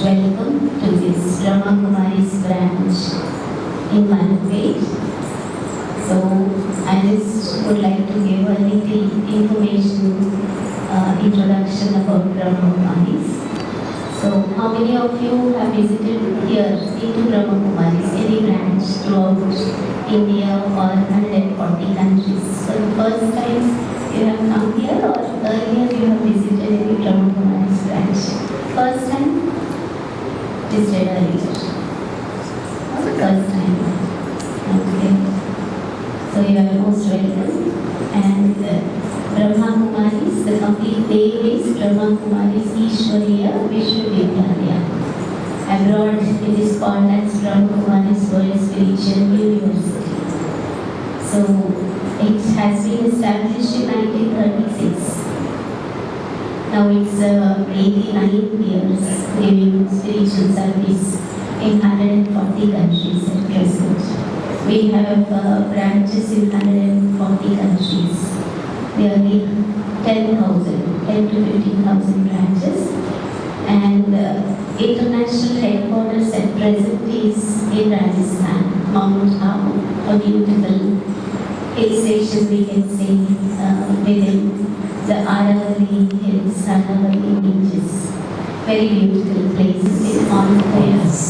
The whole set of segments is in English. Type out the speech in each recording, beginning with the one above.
welcome to this Brahma Kumari's branch in Malapet. So I just would like to give a little introduction about Brahma Kumaris. So how many of you have visited here into Brahma Kumaris, any branch throughout India or 140 countries? For the first time you have come here, or earlier you have visited any Brahma Kumaris branch? First time? Visited earlier. First time. Okay. So you are most welcome. And Brahma Kumaris, the complete name is Brahma Kumaris Ishwariya Vishwavidyalaya. Abroad it is called as Brahma Kumaris World Spiritual University. So it has been established in 1936. Now it's 89 years giving spiritual service in 140 countries at present. We have branches in 140 countries. Nearly 10 to 15,000 branches. And international headquarters at present is in Rajasthan, Mount Abu, a beautiful hill station we can say within the Aravalli Hills, Aravalli beaches. Very beautiful places on the hills.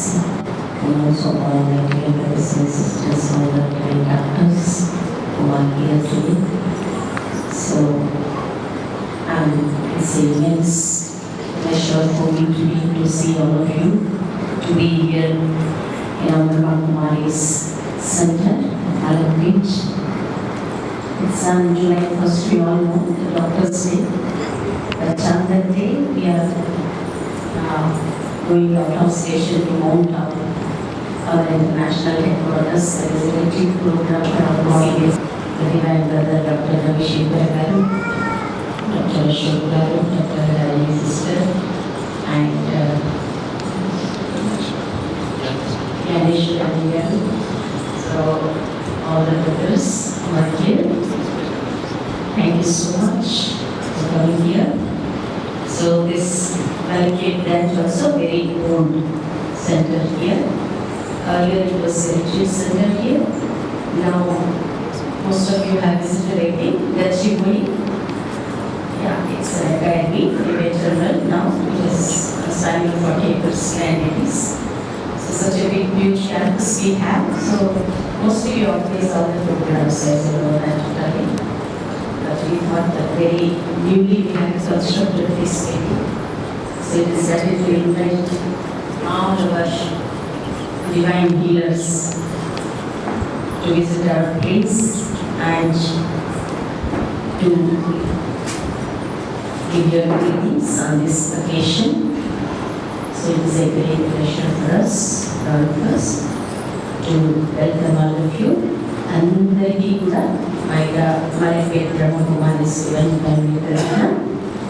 And also all my dear brothers and sisters, all the kind doctors who are here today. So, it's an immense pleasure for me today to see all of you, to be here in our Brahma Kumaris Center, Malapet. It's on July 1st, we all know, the Doctor's Day. But on that day, we are going out of station to Mount Abu, our international headquarters. There is a retreat program for our body. The divine brother, Dr. Ravi Shekhar Garu, Dr. Ashok Garu, Dr. Hari sister, and Ganesh Garu. So, all the brothers who are here, thank you so much for coming here. So, this Malapet branch also very old center here. Earlier it was a retreat center here. Now, most of you have visited, I think, Gachibowli. Yeah, it's an academy, private journal. Now it is assigned 40 acres land it is. So such a big, huge campus we have. So mostly organize all the programs as you know that today. But we thought that very newly we have constructed this building. So it is decided to invite all our divine healers to visit our place and to give your greetings on this occasion. So it is a great pleasure for us, all of us, to welcome all of you. అందరికీ కూడా Malapet Brahma Kumaris Divine Family తరఫున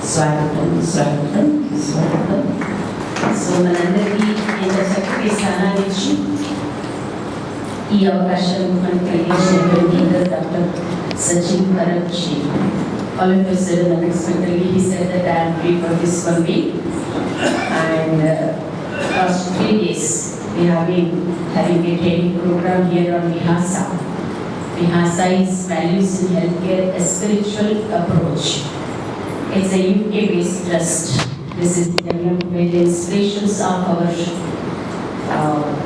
స్వాగతం స్వాగతం స్వాగతం. So మనందరికీ ఇంత చక్కటి స్థానాన్ని ఇచ్చి ఈ అవకాశం మనకు కలిగించినటువంటి doctor Sachin Karabji. All of us said unexpectedly, he said that I am free for this 1 week. And last 3 days, we have been having a training program here on Vihasa. Vihasa is Values in Healthcare, a spiritual approach. It's a UK-based trust. This is developed by the inspirations of our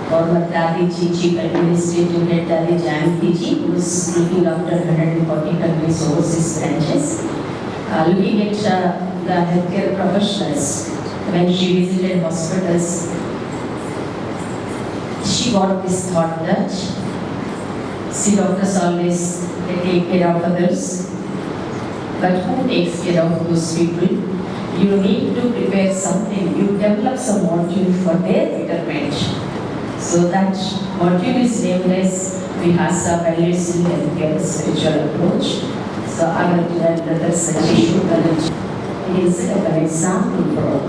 former Dadi Ji, Chief Administrative Head Dadi Janki Ji, who is looking after 140 countries overseas branches. Looking at the healthcare professionals, when she visited hospitals, she got this thought that, see, doctors always take care of others, but who takes care of those people? You need to prepare something. You develop some module for their betterment. So that module is named as Vihasa Values in Healthcare Spiritual Approach. So our brother Sajishu Banerjee, he is an example for all.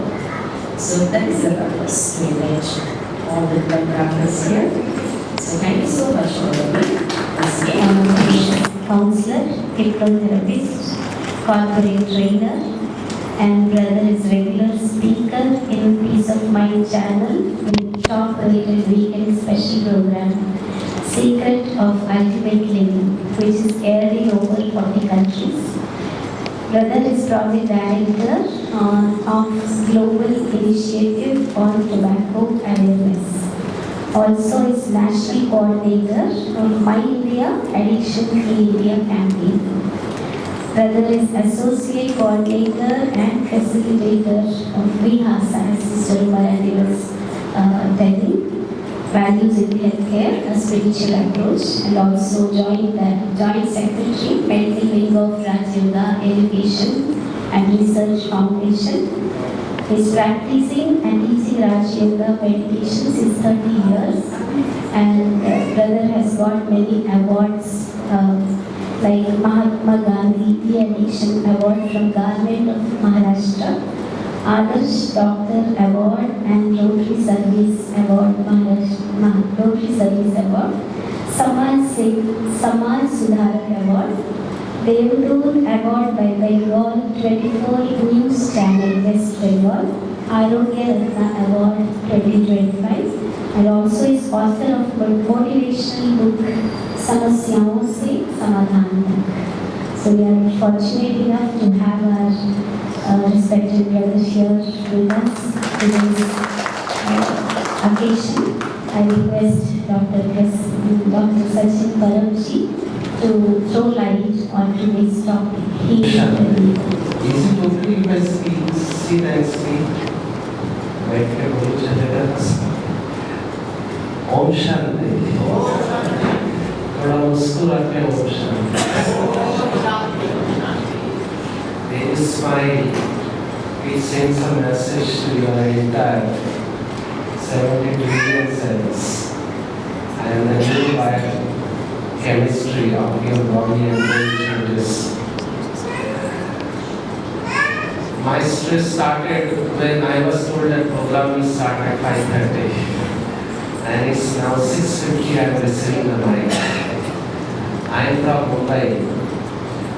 So that is the purpose to invite all the doctors here. So thank you so much for coming. Counselor, hypnotherapist, corporate trainer, and brother is regular speaker in Peace of Mind my channel with top-rated weekend special program, Secret of Ultimate Living, which is aired in over 40 countries. Brother is project director of Global Initiative on Tobacco Awareness. Also is national coordinator of My India Addiction Free India campaign. Brother is associate coordinator and facilitator of Vihasa, as Sister Marandi was telling. Values in healthcare, a spiritual approach, and also joint secretary, medical wing of Raj Yoga Education and Research Foundation. He's practicing and teaching Raj Yoga meditation since 30 years, and brother has got many awards like Mahatma Gandhi De-Addiction Award from Government of Maharashtra, Adarsh Doctor Award and Rotary Service Award, Rotary Service Award, Samaj Sudharak Award, Devdur Award by Bengal 24 News Channel West Bengal, Arogya Ratna Award 2025, and also is author of motivational book Samasyaon Se Samadhan Tak. So we are fortunate enough to have our respected brother here with us today's occasion. I request Dr. Sachin Paramji to throw light on today's topic. Is it okay if I sit and speak? बैठ के बोलो चलेगा? ओम शांति। थोड़ा मुस्कुरा के Om Shanti. They smile. It sends a message to your entire 70 trillion cells and the new biochemistry of your body and brain changes. My stress started when I was told that program will start at 5:30, and it's now 6:50. I am receiving the mic. I am from Mumbai,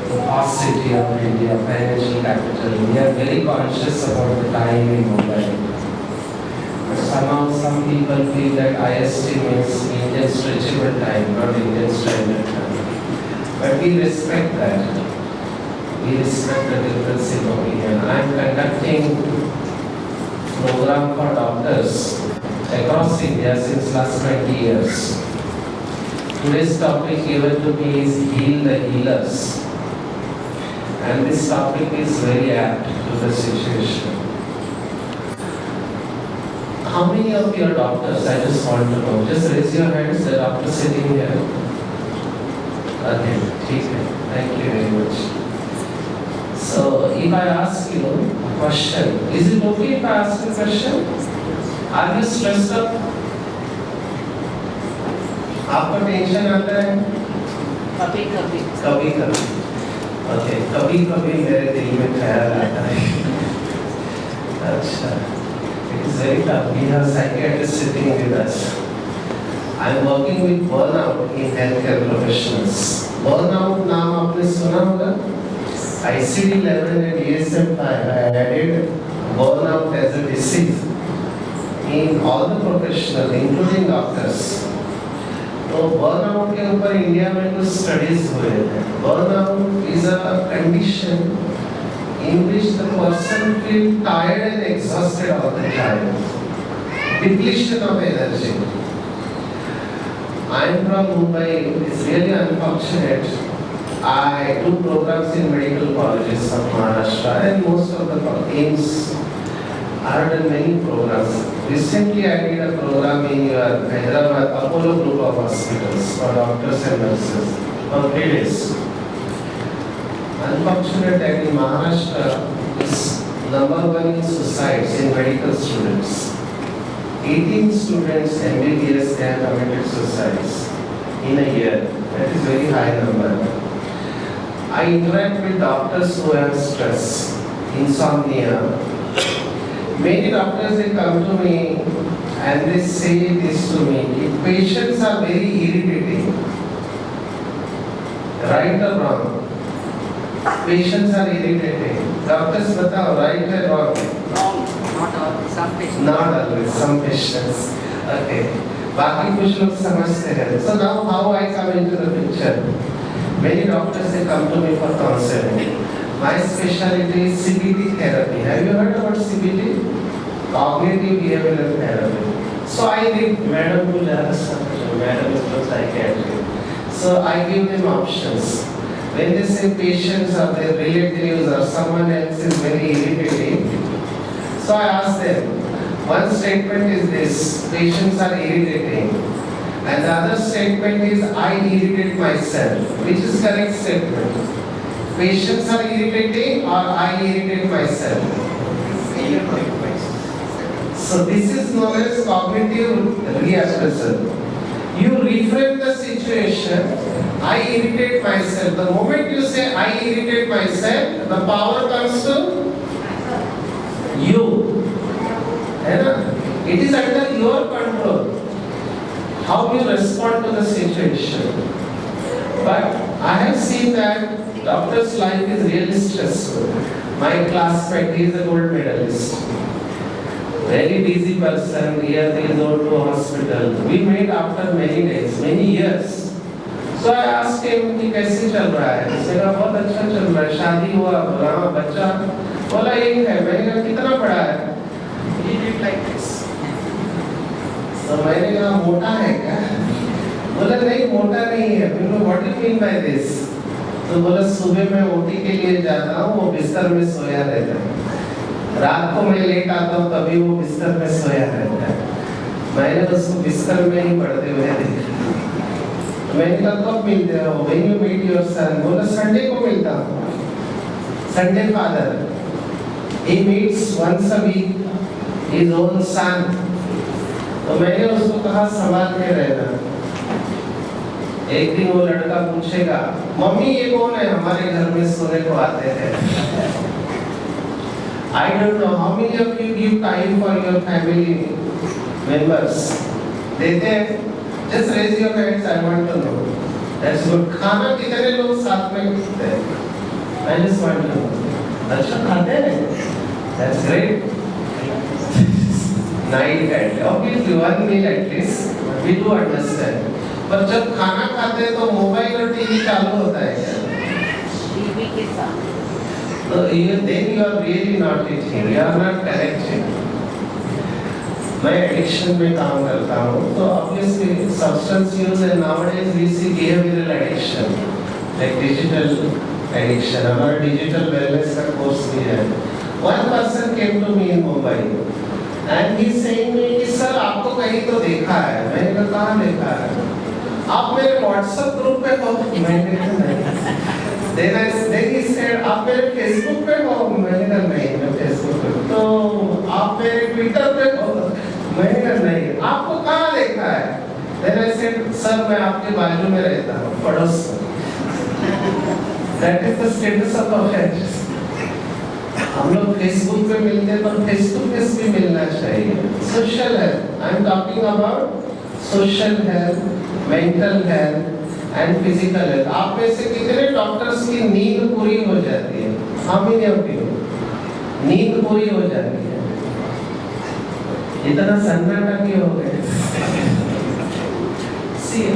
the first city of India, financial capital. We are very conscious about the time in Mumbai. But somehow some people feel that IST means Indian stretchable time, not Indian standard time. But we respect that. We respect the difference in opinion. I am conducting program for doctors across India since last 20 years. Today's topic given to me is Heal the Healers. And this topic is very apt to the situation. How many of you are doctors? I just want to know. Just raise your hands, the doctor sitting here. Okay, thank you very much. So, if I ask you a question, is it okay if I ask you a question? Are you stressed up? आपको tension आता है? कभी okay, कभी मेरे दिल में ख्याल आता है. अच्छा, it is very tough. We have psychiatrists sitting with us. I am working with burnout in healthcare professionals. Burnout नाम आपने सुना होगा? ICD-11 and DSM-5 I added burnout as a disease in all the professionals, including doctors. तो burnout के ऊपर India में कुछ studies हुए हैं. Burnout is a condition in which the person feels tired and exhausted all the time. Depletion of energy. I am from Mumbai. It's really unfortunate. I do programs in medical colleges of Maharashtra and most of the aims. I have done many programs. Recently I did a program in your Hyderabad Apollo group of hospitals for doctors and nurses for 3 days. Unfortunate that in Maharashtra is #1 in suicides in medical students. 18 students MBBS have committed suicides in a year. That is very high number. I interact with doctors who have stress, insomnia. Many doctors, they come to me and they say this to me, if patients are very irritating, right or wrong? Patients are irritating. Doctors, batao, right or wrong? Not all, some patients. Not always, some patients. Okay. बाकी कुछ लोग समझते हैं. So now how I come into the picture? Many doctors they come to me for counseling. My specialty is CBT therapy. Have you heard about CBT? Cognitive behavioral therapy. So I think Madam will understand. Madam is from psychiatry. So I give them options. When they say patients or their relatives or someone else is very irritating, so I ask them, one statement is this, patients are irritating. And the other statement is, I irritate myself. Which is correct statement? Patients are irritating or I irritate myself? So this is known as cognitive reappraisal. You reframe the situation, I irritate myself. The moment you say, I irritate myself, the power comes to you. It is under your control how you respond to the situation. But I have seen that doctor's life is really stressful. My classmate, he is a gold medalist. Very busy person, here they go to a hospital. We met after many days, many years. So I asked him कि कैसे चल रहा है? उसने कहा बहुत अच्छा चल रहा है, शादी हुआ, बोला बच्चा, बोला एक है, मैंने कहा कितना बड़ा है? He did like this. तो मैंने कहा मोटा है क्या? बोला नहीं मोटा नहीं है. मैंने कहा what do you mean by this? तो बोला सुबह मैं ओटी के लिए जाता हूँ, वो बिस्तर में सोया रहता है. रात को मैं लेट आता हूँ, तभी वो बिस्तर में सोया रहता है. मैंने उसको बिस्तर में ही पड़ते हुए देखा. मैंने कहा कब मिलते हो? When you meet your son? बोला संडे को मिलता हूँ. Sunday father. He meets once a week his own son. तो मैंने उसको कहा संभाल के रहना. एक दिन वो लड़का पूछेगा, मम्मी ये कौन है हमारे घर में सोने को आते हैं? I don't know how many of you give time for your family members. देते हैं? Just raise your hands. I want to know. That's good. खाना कितने लोग साथ में खाते हैं? I just want to know. अच्छा खाते हैं? That's great. Night at obviously one meal at least. We do understand. पर जब खाना खाते हैं तो मोबाइल और टीवी चालू होता है क्या? टीवी के साथ. तो ये then you are really not eating. You are not correcting. मैं एडिक्शन में काम करता हूँ, तो obviously substance use and nowadays we see behavioral addiction, like digital addiction. हमारा digital wellness का course भी है. One person came to me in Mumbai and he saying me कि सर आपको कहीं तो देखा है. मैंने कहा कहाँ देखा है? आप मेरे WhatsApp ग्रुप पे हो? मैंने कहा नहीं. Then he said आप मेरे Facebook पे हो? मैंने कहा नहीं मैं Facebook पे. तो आप मेरे Twitter पे हो? मैंने कहा नहीं. आपको कहाँ देखा है? Then I said सर मैं आपके बाजू में रहता हूँ, पड़ोस में. That is the status of affairs. हम लोग Facebook पे मिलते हैं, पर face to face भी मिलना चाहिए. Social health. I am talking about social health, mental health and physical health. आप में से कितने डॉक्टर्स की नींद पूरी हो जाती है? How many of you? नींद पूरी हो जाती है. इतना सन्नाटा क्यों हो गए? See,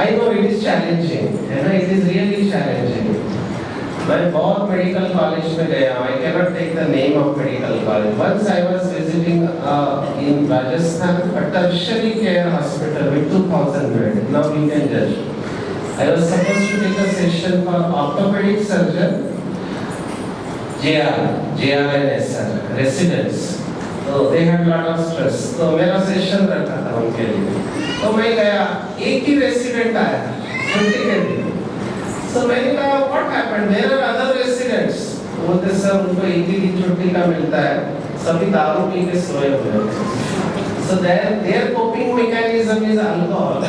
I know it is challenging, है ना? It is really challenging. मैं बहुत मेडिकल कॉलेज में गया. I cannot take the name of medical college. Once I was visiting in Rajasthan a tertiary care hospital with 2,000 beds. Now you can judge. I was supposed to take a session for orthopedic surgeon, JRNS residents. So they had lot of stress. तो मेरा session रखा था उनके लिए. तो मैं गया, एक ही रेसिडेंट आया छुट्टी के दिन. So मैंने कहा what happened? There are other residents. बोलते सर उनको एक ही दिन छुट्टी का मिलता है, सभी दारू पी के सोए हुए हैं. So their coping mechanism is alcohol.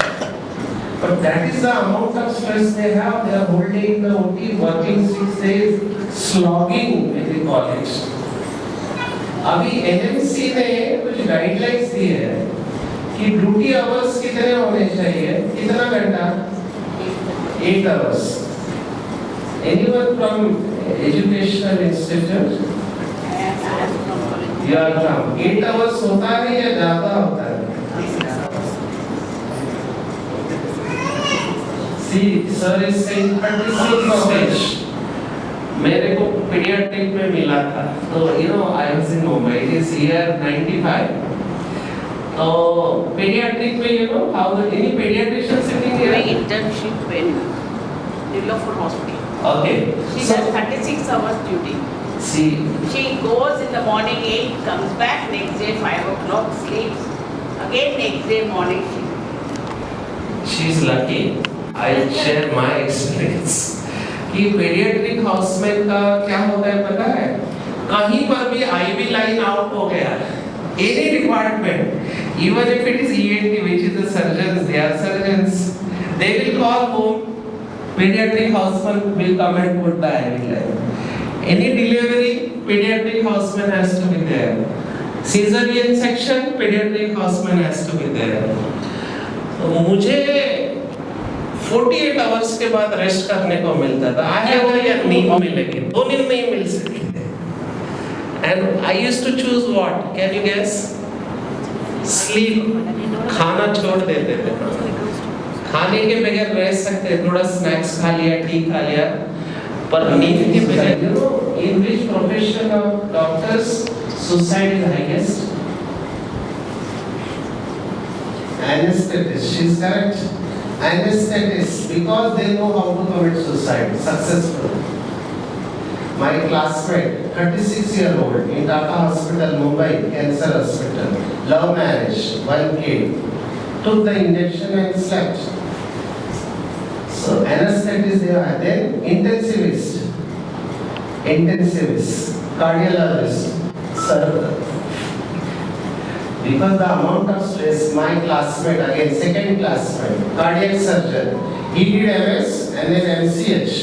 But that is the amount of stress they have. They are whole day in the OT, working 6 days, slogging with the college. अभी NMC ने कुछ गाइडलाइंस दी है कि duty hours कितने होने चाहिए, कितना घंटा? 8 hours. Anyone from educational institute? You are calm. 8 hours होता है या ज़्यादा होता है? See, sir is saying 36 stage. मेरे को pediatric में मिला था. So you know I was in Mumbai. It is year 95. So pediatric में you know how the any pediatrician sitting My here? internship in Nilafur Hospital. Okay. She So does 36 hours duty. see, She goes in the morning 8, comes back next day 5 o'clock, sleeps. Again next day morning she is lucky. I'll share my experience. कि pediatric houseman का क्या होता है पता है? कहीं पर भी IV line out हो गया, any department, even if it is ENT, which is the surgeons, they are surgeons, they will call home. Pediatric houseman will come and put the IV line. Any delivery, pediatric houseman has to be there. Cesarean section, pediatric houseman has to be there. तो मुझे 48 hours के बाद rest करने को मिलता था. I have या नींद मिलेगी, 2 नींद नहीं मिल सकती. And I used to choose what? Can you guess? Sleep. खाना छोड़ देते थे. खाने के बगैर रह सकते, थोड़ा स्नैक्स खा लिया, टी खा लिया, पर नींद के बगैर. You know, in which profession of doctors suicide is highest? Anesthetist. She is correct. Anesthetists, because they know how to commit suicide successfully. My classmate, 36-year-old in Tata Hospital, Mumbai, Cancer Hospital, love marriage, 1 kid, took the injection and slept. So anesthetist they are. Then intensivist, cardiologist, sir. Because the amount of stress, my classmate, again second classmate, cardiac surgeon, he did MS and then MCH.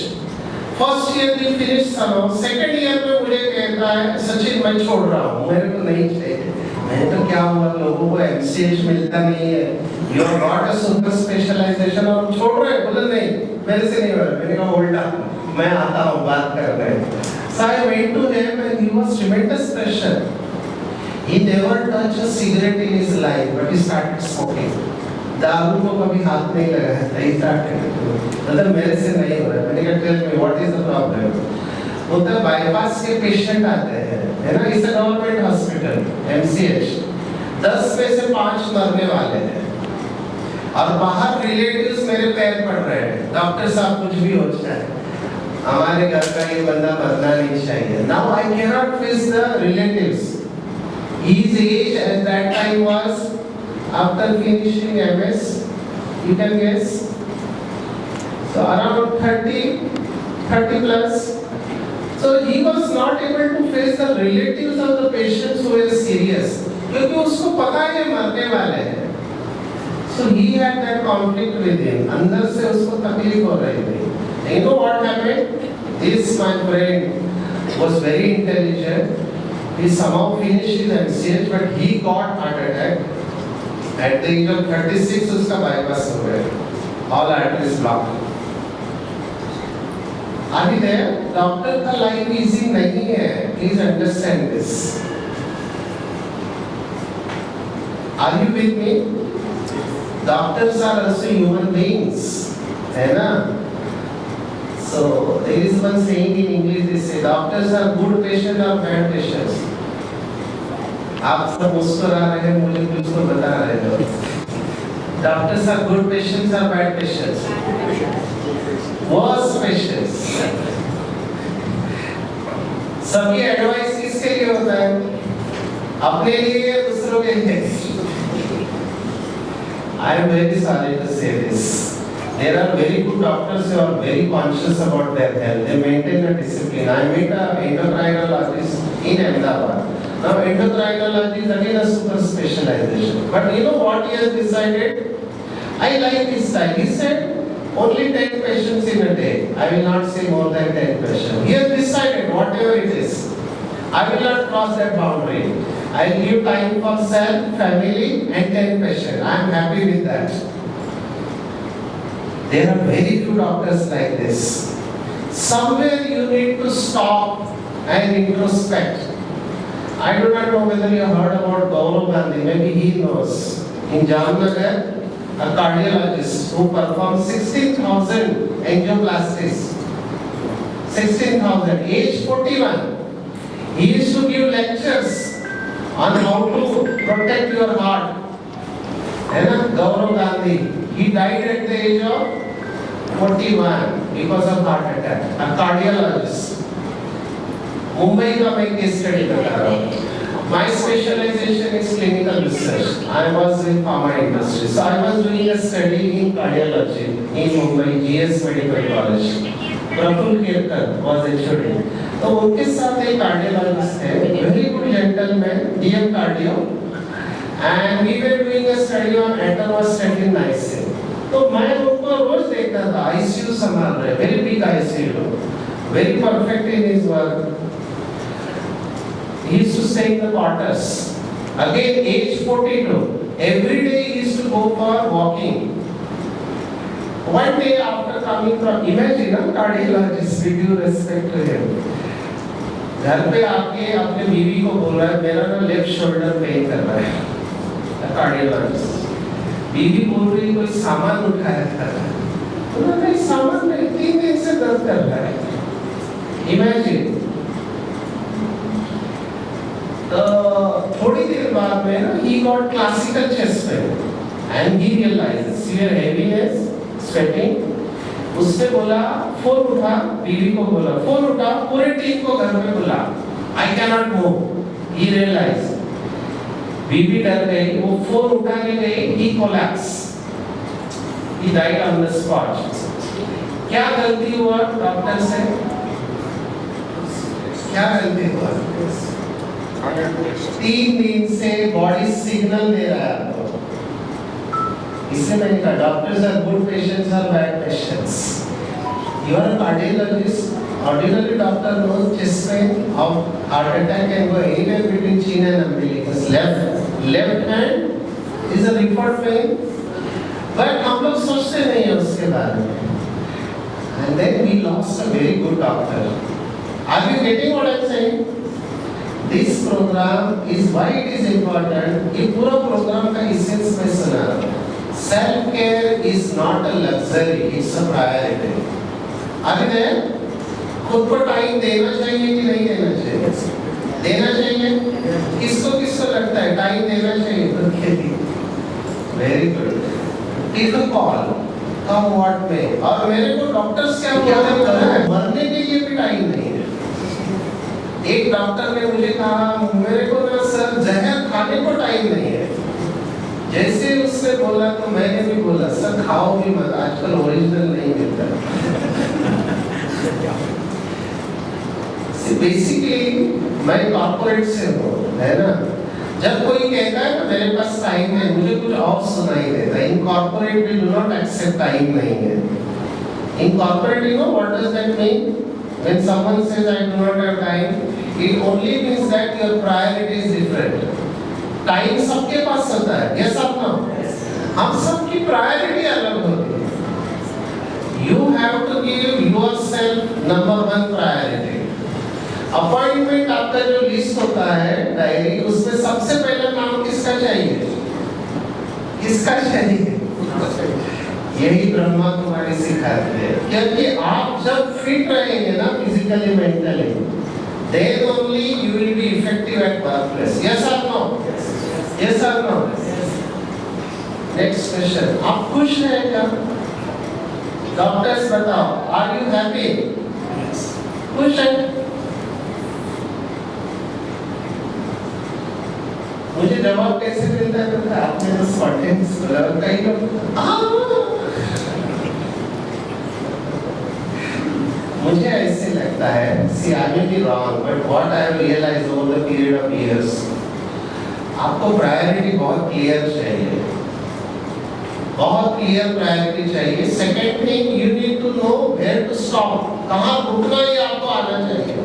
First year we finished somehow, second year में मुझे कहता है सचिन मैं छोड़ रहा हूँ, मेरे को नहीं चाहिए. मैंने तो क्या हुआ, लोगों को MCH मिलता नहीं है, you have got a super specialization और छोड़ रहे हैं. बोले नहीं, मेरे से नहीं हो रहा. मैंने कहा hold up, मैं आता हूँ बात करने. So I went to him and he was tremendous pressure. He never touched a cigarette in his life, but he started smoking. दारू को कभी हाथ नहीं लगाया था. He started. मतलब मेरे से नहीं हो रहा. मैंने कहा tell me what is the problem? होता बाईपास के पेशेंट आते हैं, है ना? इस गवर्नमेंट हॉस्पिटल, MCH. 10 में से 5 मरने वाले हैं. और बाहर रिलेटिव्स मेरे पैर पड़ रहे हैं. डॉक्टर साहब कुछ भी हो जाए, हमारे घर का ये बंदा मरना नहीं चाहिए. Now I cannot face the relatives. His age at that time was, after finishing MS, you can guess, so around 30 plus. So he was not able to face the relatives of the patients who were serious, क्योंकि उसको पता है मरने वाले हैं. So he had that conflict with him. अंदर से उसको तकलीफ हो रही थी. You know what happened? This my friend was very intelligent. He somehow finished his MCH, but he got heart attack. At the age of 36, उसका bypass हो गया. All arteries blocked. अभी there, डॉक्टर का लाइफ इजी नहीं है. Please understand this. Are you with me? Doctors are also human beings, है ना? So there is one saying in English. They say doctors are good patients or bad patients. आप सब मुस्कुरा रहे हैं, मुझे कुछ तो बता रहे हो. Doctors are good patients or bad patients? Worse patients. सबकी एडवाइस किसके लिए होता है? अपने लिए या दूसरों के लिए? I am very sorry to say this. There are very good doctors who are very conscious about their health. They maintain a discipline. I met an endocrinologist in Ahmedabad. Now endocrinology is again a super specialization. But you know what he has decided? I like his style. He said only 10 patients in a day. I will not say more than 10 patients. He has decided whatever it is. I will not cross that boundary. I will give time for self, family and 10 patients. I am happy with that. There are very few doctors like this. Somewhere you need to stop and introspect. I do not know whether you heard about Gaurav Gandhi, maybe he knows. In Jamnagar, a cardiologist who performed 16,000 angioplasties. 16,000, age 41. He used to give lectures on how to protect your heart. है ना, Gaurav Gandhi. He died at the age of 41 because of heart attack. A cardiologist. Mumbai का मैं case study बता रहा हूँ. My specialization is clinical research. I was in pharma industry, so I was doing a study in cardiology in Mumbai GS Medical College. Praful Kirkar was HOD. तो उनके साथ एक cardiologist है, very good gentleman, DM cardio, and we were doing a study on atorvastatin niacin. तो मैं उनको रोज देखता था, ICU संभाल रहे, very big ICU, very perfect in his work. He used to stay in the quarters. Again, age 42. Every day he used to go for walking. One day after coming from, imagine a cardiologist, with due respect to him. घर पे आके अपने बीवी को बोल रहा है मेरा ना लेफ्ट शोल्डर पेन कर रहा है. कार्डियोलॉजिस्ट. बीवी बोल रही कोई सामान उठाया था. उन्होंने सामान नहीं 3 दिन से दर्द कर रहा है. Imagine. थोड़ी देर बाद में ना he got classical chest pain and he realized severe heaviness, sweating. उसने बोला फोन उठा, बीवी को बोला फोन उठा, पूरे टीम को घर में बुला. I cannot move. He realized. बीवी डर गई, वो फोन उठाने गई, he collapsed. He died on the spot. क्या गलती हुआ डॉक्टर से? क्या गलती हुआ? 3 दिन से बॉडी सिग्नल दे रहा है आपको. इससे मैंने कहा doctors are good patients are bad patients. You are a cardiologist. Ordinary doctor knows chest pain, how heart attack can go anywhere between chin and umbilicus. Left hand is a referred pain, but हम लोग सोचते नहीं हैं उसके बारे में. And then we lost a very good doctor. Are you getting what I'm saying? This program is why it is important. ये पूरा program का essence मैं सुना रहा हूँ. Self care is not a luxury, it's a priority. Are you there? खुद को time देना चाहिए कि नहीं देना चाहिए? देना चाहिए. किसको किसको लगता है टाइम देना चाहिए? खुद के लिए. Very good. Take a call. Come what may. और मेरे को डॉक्टर्स क्या बोलते हैं? मरने के लिए भी टाइम नहीं है. एक डॉक्टर ने मुझे कहा मेरे को ना सर जहर खाने को टाइम नहीं है. जैसे उसने बोला तो मैंने भी बोला सर खाओ भी मत, आजकल ओरिजिनल नहीं मिलता. बेसिकली मैं कॉर्पोरेट से हूँ, है ना. जब कोई कहता है ना मेरे पास टाइम है, मुझे कुछ और सुनाई देता है. In corporate we do not accept time नहीं है. In corporate you know what does that mean? When someone says I do not have time, it only means that your priority is different. Time सबके पास होता है, yes or no? हम सबकी priority अलग होती है. You have to give yourself number 1 priority. Appointment आपका जो लिस्ट होता है डायरी, उसमें सबसे पहला नाम किसका चाहिए? किसका चाहिए? यही ब्रह्मा कुमारी सिखाते हैं. क्योंकि आप जब फिट रहेंगे ना physically mentally, then only you will be effective at workplace. Yes or no? Yes or no? Next question. आप खुश हैं क्या? डॉक्टर्स बताओ, are you happy? खुश हैं? मुझे जवाब कैसे मिलता है? तो आपने तो स्पॉटेनियस बोला, कई लोग मुझे ऐसे लगता है, see I may be wrong, but what I have realized over the period of years, आपको प्रायोरिटी बहुत क्लियर चाहिए. बहुत क्लियर प्रायोरिटी चाहिए. Second thing, you need to know where to stop. कहाँ रुकना ये आपको आना चाहिए.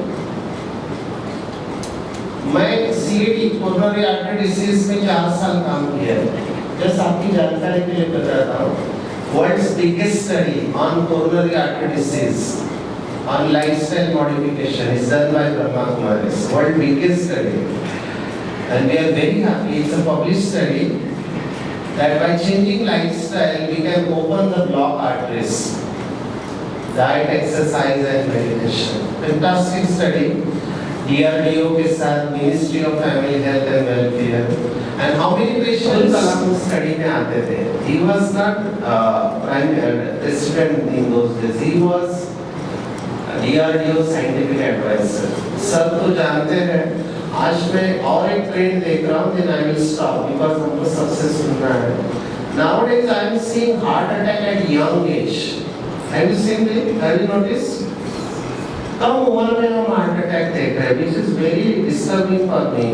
मैं CAD कोरोनरी आर्टरी डिसीज में 4 साल काम किया है. जस्ट आपकी जानकारी के लिए बताता हूँ. World's biggest study on coronary artery disease on lifestyle modification is done by Brahma Kumaris. World biggest study. And we are very happy, it's a published study, that by changing lifestyle, we can open the blocked arteries. Diet, exercise and meditation. Fantastic study. DRDO के साथ Ministry of Family Health and Welfare. And how many patients Kalam study में आते थे? He was not prime president in those days. He was DRDO scientific advisor. सब तो जानते हैं. आज मैं और एक ट्रेंड देख रहा हूँ, then I will stop because हमको सबसे सुनना है. Nowadays I am seeing heart attack at young age. Have you seen it? Have you noticed? कम उम्र में हम हार्ट अटैक देख रहे हैं, which is very disturbing for me.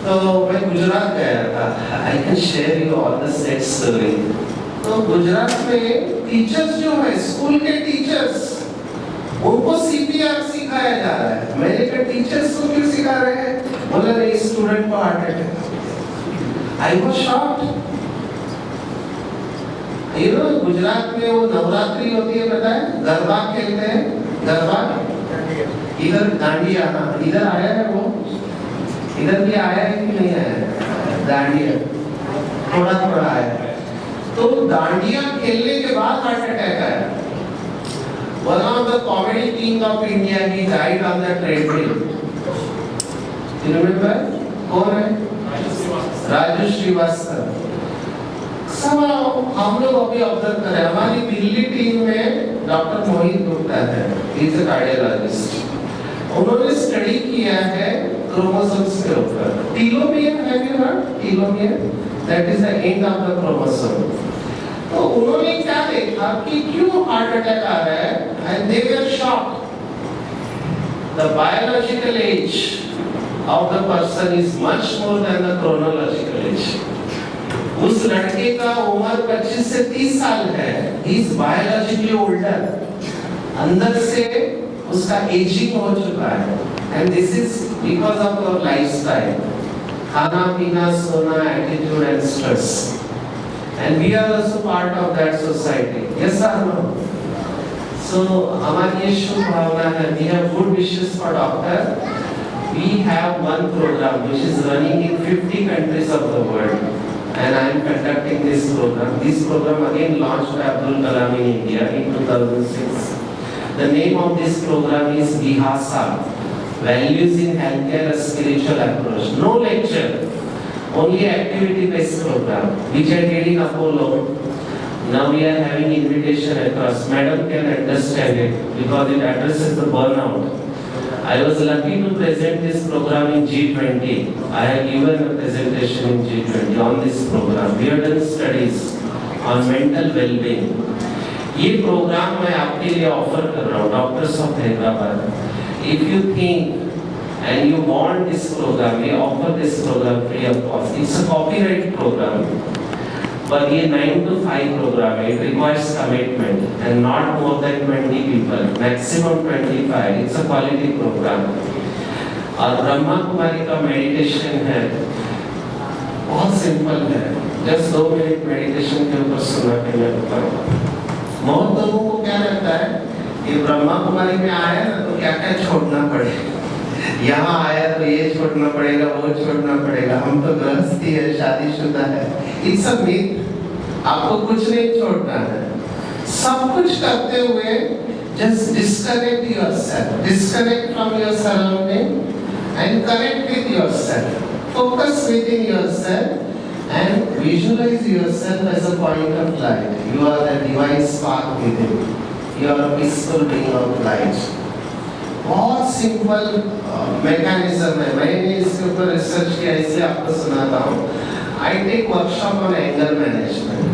तो मैं गुजरात गया था. I can share you all the sad story. तो गुजरात में टीचर्स जो है, स्कूल के टीचर्स, उनको CPR सिखाया जा रहा है. मैंने कहा टीचर्स को क्यों सिखा रहे हैं? बोला नहीं, स्टूडेंट को heart attack. I was shocked. You know, Gujarat में वो नवरात्रि होती है, पता है? गरबा खेलते हैं, गरबा. इधर डांडिया, हाँ, इधर आया है वो? इधर भी आया है कि नहीं आया है? डांडिया थोड़ा थोड़ा आया है. तो डांडिया खेलने के बाद हार्ट अटैक आया. One of the comedy king of India, he died on the treadmill. You remember? कौन है? राजू श्रीवास्तव. सब हम लोग अभी ऑब्जर्व करें, हमारी दिल्ली टीम में डॉक्टर मोहित गुप्ता है, इज अ कार्डियोलॉजिस्ट. उन्होंने स्टडी किया है क्रोमोसोम्स के ऊपर. Telomere, have you heard? Telomere, that is the end of the chromosome. तो उन्होंने क्या देखा कि क्यों हार्ट अटैक आ रहा है, and they were shocked. The biological age of the person is much more than the chronological age. उस लड़के का उम्र 25 से 30 साल है. He is biologically older. अंदर से उसका एजिंग हो चुका है. And this is because of our lifestyle. खाना पीना, सोना, attitude and stress. And we are also part of that society. Yes और नो? सो हमारी ये शुभ भावना है. We have good wishes for doctor. We have one program which is running in 50 countries of the world, and I am conducting this program. This program again launched by Abdul Kalam in India in 2006. The name of this program is Vihasa, Values in Healthcare, a Spiritual Approach. No lecture, only activity-based program, which I did in Apollo. Now we are having invitation across. Madam can understand it because it addresses the burnout. I was lucky to present this program in G20. I have given a presentation in G20 on this program. We have done studies on mental well-being. ये programme मैं आपके लिए offer कर रहा हूँ, doctors of Hyderabad. If you think and you want this program, we offer this program free of cost. It's a copyright program, but ये 9 to 5 program है. It requires commitment and not more than 20 people, maximum 25. It's a quality program. और ब्रह्मा कुमारी का meditation है, बहुत simple है. Just 2 minute meditation के ऊपर सुना के मैं बताऊंगा. बहुत लोगों को क्या लगता है कि ब्रह्मा कुमारी में आया ना तो क्या क्या छोड़ना पड़ेगा. यहाँ आया तो ये छोड़ना पड़ेगा, वो छोड़ना पड़ेगा. हम तो गृहस्थी है, शादीशुदा है. It's a myth. आपको कुछ नहीं छोड़ना है. सब कुछ करते हुए just disconnect yourself, disconnect from your surrounding and connect with yourself. Focus within yourself and visualize yourself as a point of light. You are the divine spark within. You are a peaceful being of light. बहुत simple mechanism है. मैंने इसके ऊपर research किया, इसलिए आपको सुनाता हूँ. I take workshop on anger management.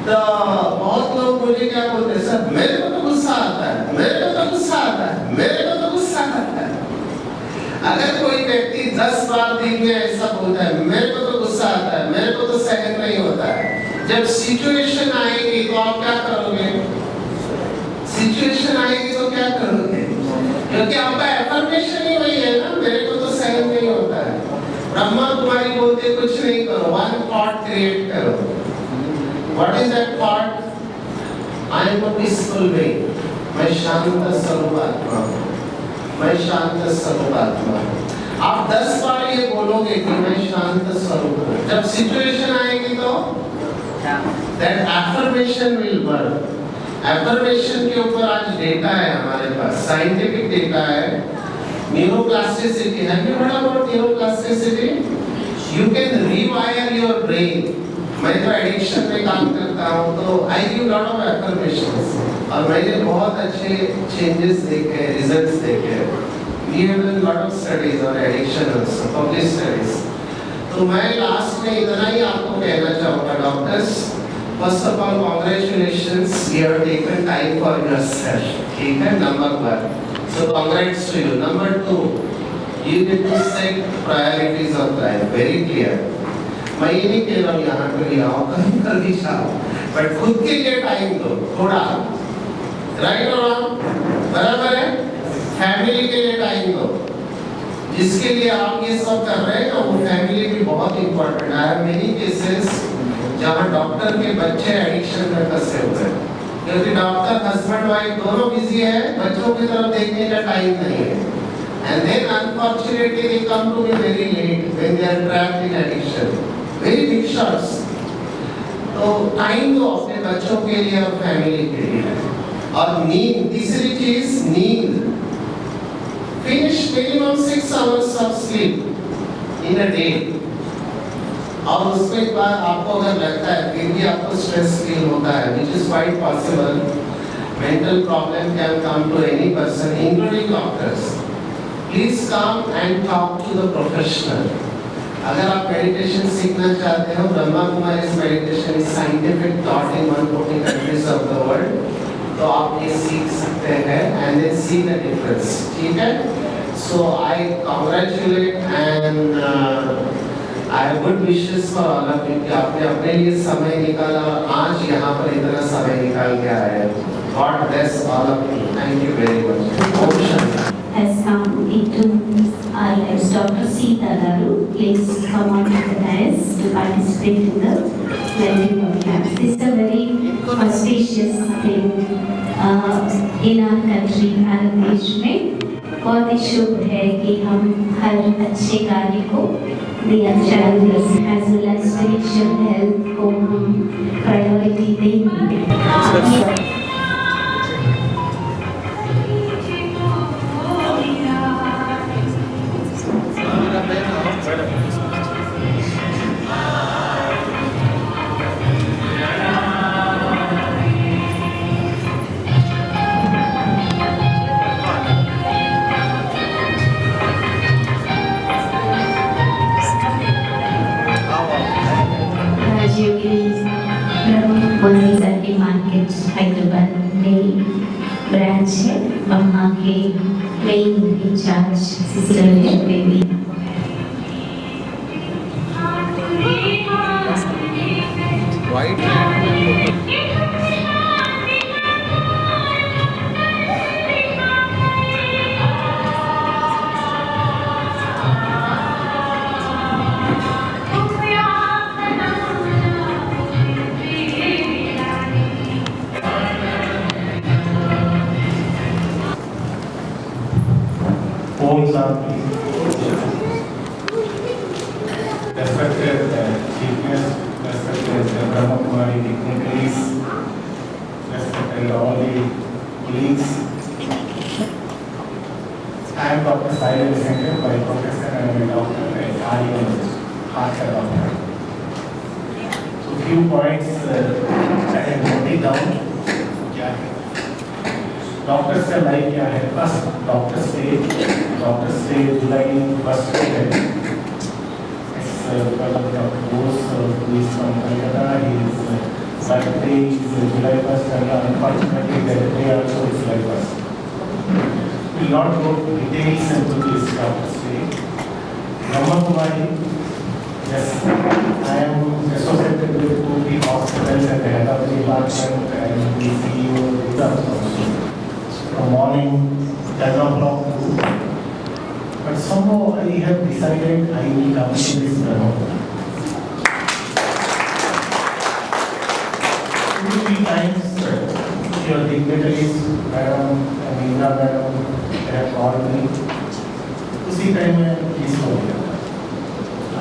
तो बहुत लोग मुझे क्या बोलते हैं, सर मेरे को तो गुस्सा आता है, मेरे को तो गुस्सा आता है, मेरे को तो गुस्सा आता है. अगर कोई व्यक्ति 10 बार दिन में ऐसा बोलता है, मेरे को तो गुस्सा आता है, मेरे को तो सहन नहीं होता है, जब सिचुएशन आएगी तो आप क्या करोगे? सिचुएशन आएगी तो क्या करोगे? क्योंकि आपका एफर्मेशन ही वही है ना, मेरे को तो सहन नहीं होता है. ब्रह्मा कुमारी बोलते कुछ नहीं करो, वन थॉट क्रिएट करो. What is that thought? I am a peaceful being. मैं शांत स्वरूप आत्मा हूँ. मैं शांत स्वरूप आत्मा हूँ. आप 10 बार ये बोलोगे कि मैं शांत स्वरूप हूँ, जब सिचुएशन आएगी तो that affirmation will work. Affirmation के ऊपर आज डेटा है हमारे पास, साइंटिफिक डेटा है. Neuroplasticity, have you heard about neuroplasticity? You can rewire your brain. मैं तो एडिक्शन में काम करता हूँ तो I give lot of affirmations और मैंने बहुत अच्छे changes देखे, results देखे. We have done lot of studies on addiction also, published studies. तो मैं लास्ट में इतना ही आपको कहना चाहूँगा doctors. First of all, congratulations, you have taken time for yourself. ठीक है, number one. So congrats to you. Number two, you need to set priorities of life. Very clear. मैं ये नहीं कह रहा हूँ यहाँ पे भी आओ, कहीं कर भी जाओ, but खुद के लिए टाइम दो थोड़ा. Right or wrong? बराबर है? फैमिली के लिए टाइम दो. जिसके लिए आप ये सब कर रहे हैं ना, वो फैमिली भी बहुत इम्पोर्टेंट है. मेनी केसेस जहाँ डॉक्टर के बच्चे एडिक्शन में फंसे हुए हैं, क्योंकि डॉक्टर हस्बैंड वाइफ दोनों बिजी है, बच्चों की तरफ देखने का टाइम नहीं है. And then unfortunately they come to me very late when they are trapped in addiction. Very big shots. तो टाइम दो अपने बच्चों के लिए और फैमिली के लिए. और नींद, तीसरी चीज नींद. Finish minimum 6 hours of sleep in a day. और उसके बाद आपको अगर लगता है फिर भी आपको स्ट्रेस फील होता है, which is quite possible, mental problem can come to any person, including doctors. Please come and talk to the professional. अगर आप मेडिटेशन सीखना चाहते हो, Brahma Kumaris meditation is scientific taught in 140 countries of the world. तो आप ये सीख सकते हैं and then see the difference. ठीक है? So I congratulate and I have good wishes for all of you कि आपने अपने लिए समय निकाला और आज यहाँ पर इतना समय निकाल के आए. God bless all of you. Thank you very much. Om Shanti. Has come into our lives. Dr. Sita Garu, please come on to the dais to participate in the blending of camps. This is a very auspicious thing in our country, our देश में. बहुत ही शुभ है कि हम हर अच्छे कार्य को दिया child as well as spiritual health को हम प्रायोरिटी देंगे. मार्केट हैदराबाद में ब्रांच है, वहाँ के मेन इंचार्ज सिस्टर है baby. Respected Chief Guest, respected Brahma Kumari dignitaries, respected all the colleagues. I am Dr. Sahil Shankar, by profession I am a doctor and cardiologist, heart doctor. So few points I have noted down. Doctors का life क्या है? First doctors day जुलाई 1st को है. Dr. Bose, who is from Calcutta, his birthday is July 1st and unfortunately their day also is July 1st. We will not go details into this Doctor's Day. Brahma Kumari, yes, I am associated with 2 big hospitals and the head of the department and the CEO of the also. From morning 10 o'clock to, but somehow I have decided I will come to this Brahma. 2-3 times your dignitaries, Madam Meena Madam, have called me to उसी time में miss हो गया था।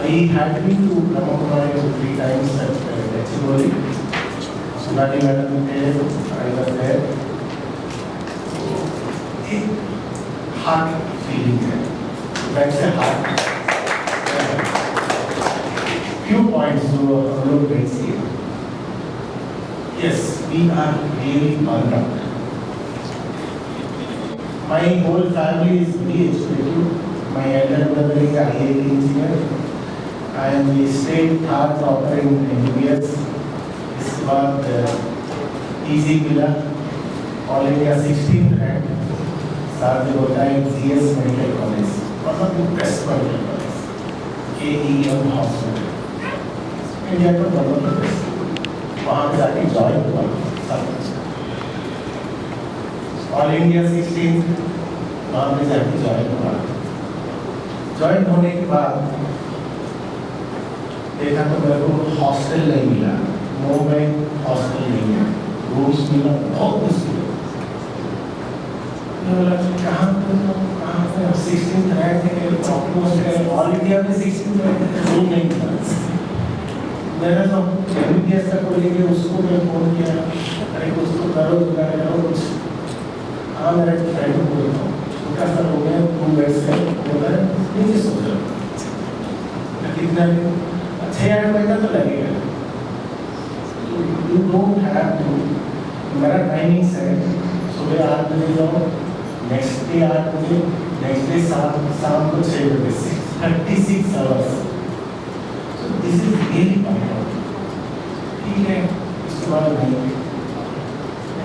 I had been to Brahma Kumari 3 times at Gachibowli. सुनानी madam थे, I was there. एक heart feeling है, that's a heart. Few points जो हम लोग देखते हैं। Yes, we are really burned out. My whole family is very educated. My elder brother is an IIT engineer. I am the state third topper in MBBS. इसके बाद easy मिला, All India 16th rank. साथ में होता है GS Medical College, one of the best medical colleges, KEM Hospital. India का one of the best. वहाँ पे जाके ज्वाइन हुआ सब। ऑल इंडिया 16 वहाँ पे जाके ज्वाइन हुआ। ज्वाइन होने के बाद देखा तो मेरे को हॉस्टल नहीं मिला। मुंबई हॉस्टल नहीं है, रूम्स मिला बहुत मुश्किल है। बोला कहाँ पे 16th रैंक है, ऑल इंडिया में 16th रैंक रूम नहीं मिला। मैंने तो MBBS का कोई लेके उसको मैं फोन किया, अरे कुछ तो करो कुछ। हाँ मेरा फ्रेंड को बोलता हूँ, छोटा सा हो गया 2 बेड्स है, बोला है नहीं सोच रहा कितना 6-8 महीना तो लगेगा। You don't have to. मेरा टाइमिंग्स है सुबह 8 बजे जाओ, नेक्स्ट डे 8 बजे, नेक्स्ट डे शाम को 6 बजे, 36 hours. This is really part. ठीक है, इसके बाद नहीं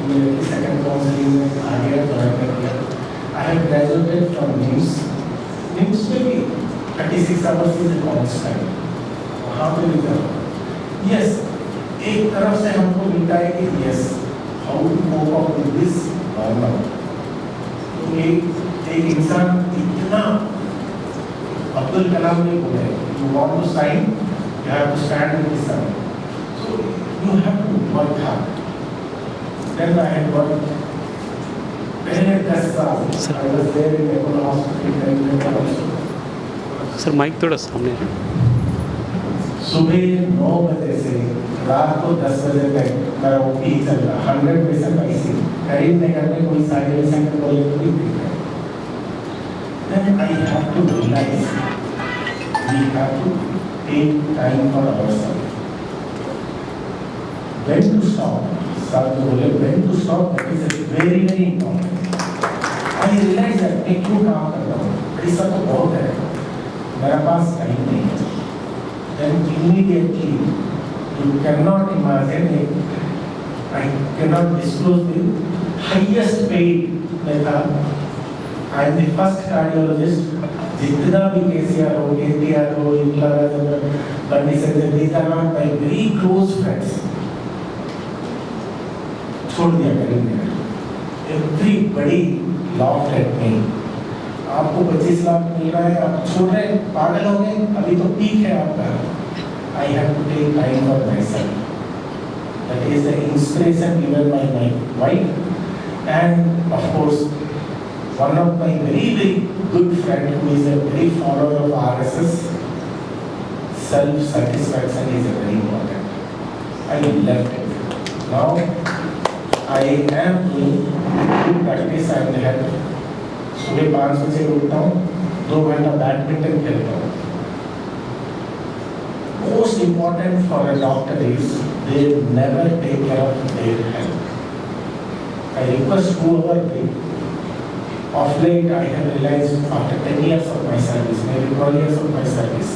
मेरे सेकंड काउंसलिंग में आ गया, ज्वाइन कर लिया। I have graduated from NIMS में भी 36 आवर्स इज ए कांस्टेंट, वहाँ पे भी करो। यस, एक तरफ से हमको मिलता है कि yes how to cope up with this burnout. तो एक इंसान इतना, अब्दुल कलाम ने बोला है, you want to shine, you have to stand with the sun. So you have to work hard. Then I had worked. पहले 10 साल I was there in Apollo Hospital also. Sir mic थोड़ा सामने है। सुबह 9 बजे से रात को 10 बजे तक मेरा OP चल रहा, 100% ICU। करीब नहीं करने कोई साइड पेशेंट को कोई दिक्कत। Then I have to realize we have to take time for ourselves. When to stop? Sir तो बोले when to stop, that is a very important. I realize that मैं क्यों काम कर रहा हूँ, पैसा तो बहुत है, मेरा पास टाइम नहीं है। Then immediately you cannot imagine, I cannot disclose the highest paid मैं था। I am the first cardiologist. जितना भी केसीआर हो, KTR हो, इंक्लारा बंडी surgeon, these are not my very close friends. छोड़ दिया करेंगे। Everybody laughed at me. आपको 25 लाख मिल रहा है, आप छोड़ रहे हैं, पागल हो गए, अभी तो पीक है आपका। I have to take time for myself. That is the inspiration given by my wife, and of course one of my very good friend who is a very follower of RSS. Self-satisfaction is a very important. I left it. Now I am doing good practice. I am the head. सुबह 5 बजे उठता हूँ, 2 घंटा badminton खेलता हूँ। Most important for a doctor is they never take care of their health. I request whoever they. Of late, I have realized after 10 years of my service, maybe 12 years of my service,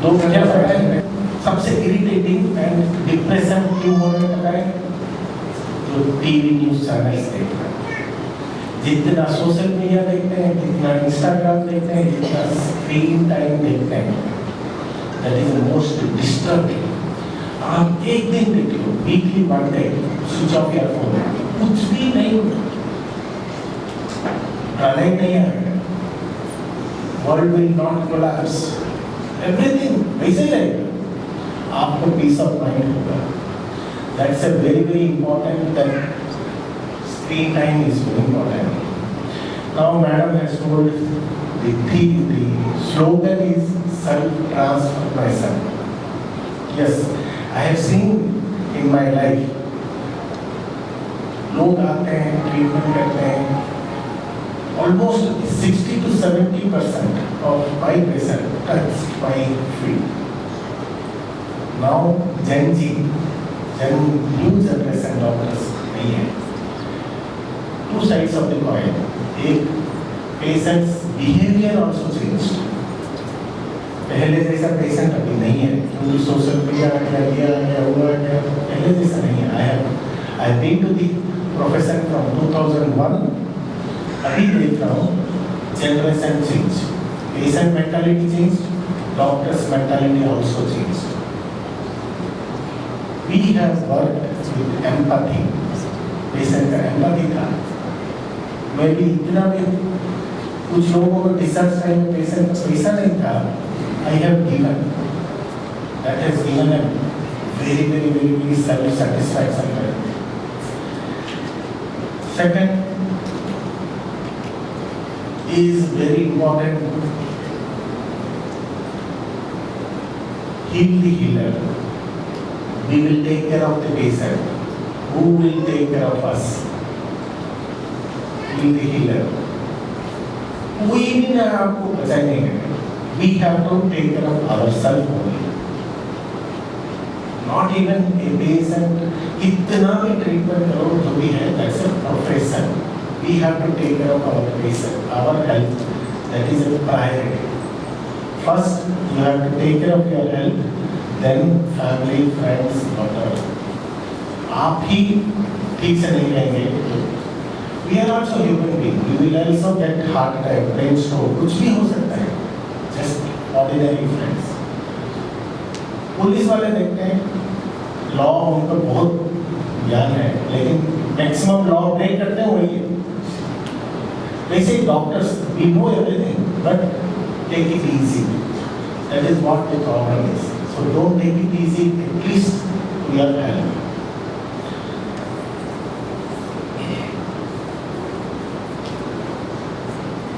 2 घंटे सबसे irritating and depression क्यों हो रहा है पता है? जो TV news channels देखते हैं, जितना सोशल मीडिया देखते हैं, जितना इंस्टाग्राम देखते हैं, जितना स्क्रीन टाइम देखते हैं, that is the most disturbing. आप एक दिन देख लो, वीकली 1 day, स्विच ऑफ या फोन, कुछ भी नहीं होता, प्रलय नहीं आएगा, world will not collapse, everything वैसे ही रहेगा, आपको पीस ऑफ माइंड होगा। That's a very very important, that screen time is very important. Now madam has told the slogan is self-transfer myself. Yes, I have seen in my life, लोग आते हैं, treatment करते हैं, almost 60 to 70% of my patients touch my feet. Now Gen Z, new generation doctors नहीं है. Two sides of the coin. एक patient's behavior also changed. पहले जैसा पेशेंट अभी नहीं है, क्योंकि सोशल मीडिया आ गया, ये आ गया, वो आ गया, पहले जैसा नहीं है. I have been to the profession from 2001. अभी देख रहा हूँ generation change, patient mentality changed, doctors mentality also changed. We have worked with empathy. Patient का empathy था. मैं भी इतना भी कुछ लोगों को डिस्चार्ज टाइम में पेशेंट का पैसा नहीं था. I have given. That has given a very self-satisfaction. Second is very important. Heal the healer. We will take care of the patient. Who will take care of us? Heal the healer. कोई भी ना आपको बचाएंगे. We have to take care of ourselves only. Not even a patient. कितना भी treatment करो जो भी है, that's a profession. We have to take care of our patient, our health. That is a priority. First, you have to take care of your health, then family, friends, whatever. आप ही ठीक से नहीं रहेंगे. We are also human beings. You will also get heart attack, brain stroke, कुछ भी हो सकता है. Just ordinary friends. पुलिस वाले देखते हैं, लॉ उनको बहुत ज्ञान है, लेकिन मैक्सिमम लॉ ब्रेक करते हैं वही है. वैसे doctors, we know everything, but take it easy. That is what the problem is. So don't take it easy, at least to your health.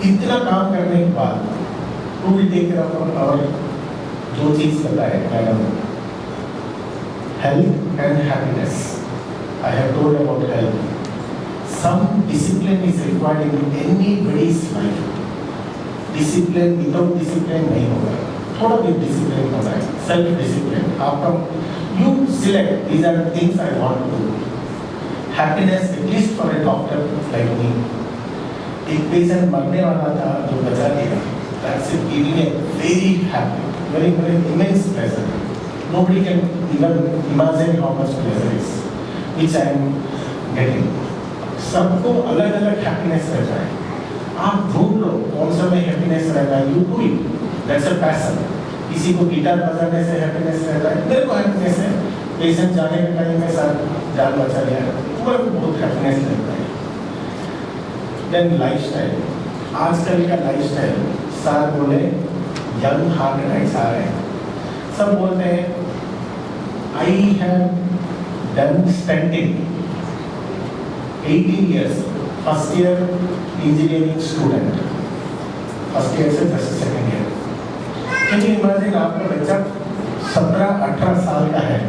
इतना काम करने के बाद who will take care of our दो चीज बताए madam. Health and happiness. I have told about health. Some discipline is required in anybody's life. Discipline without discipline नहीं होगा. थोड़ा भी discipline होना है. Self discipline. आपका you select these are the things I want to do. Happiness, at least for a doctor like me. एक patient मरने वाला था जो बचा दिया. That's it, giving a very happy, very immense pleasure. Nobody can even imagine how much pleasure is, which I am getting. सबको अलग अलग हैप्पीनेस रहता है. आप ढूंढ लो कौन सा में हैप्पीनेस रहता है. You do it. That's a passion. किसी को गिटार बजाने से हैप्पीनेस रहता है. मेरे को हैप्पीनेस है. पेशेंट जाने के टाइम में सर जान बचा लिया. मेरे को बहुत हैप्पीनेस रहता है. Then lifestyle. आजकल का lifestyle. सर बोले यंग हार्ट अटैक्स आ रहे हैं. सब बोलते हैं I have done stenting. 18 years, first year engineering student. First year से just second year. Can you imagine आपका बच्चा 17-18 साल का है.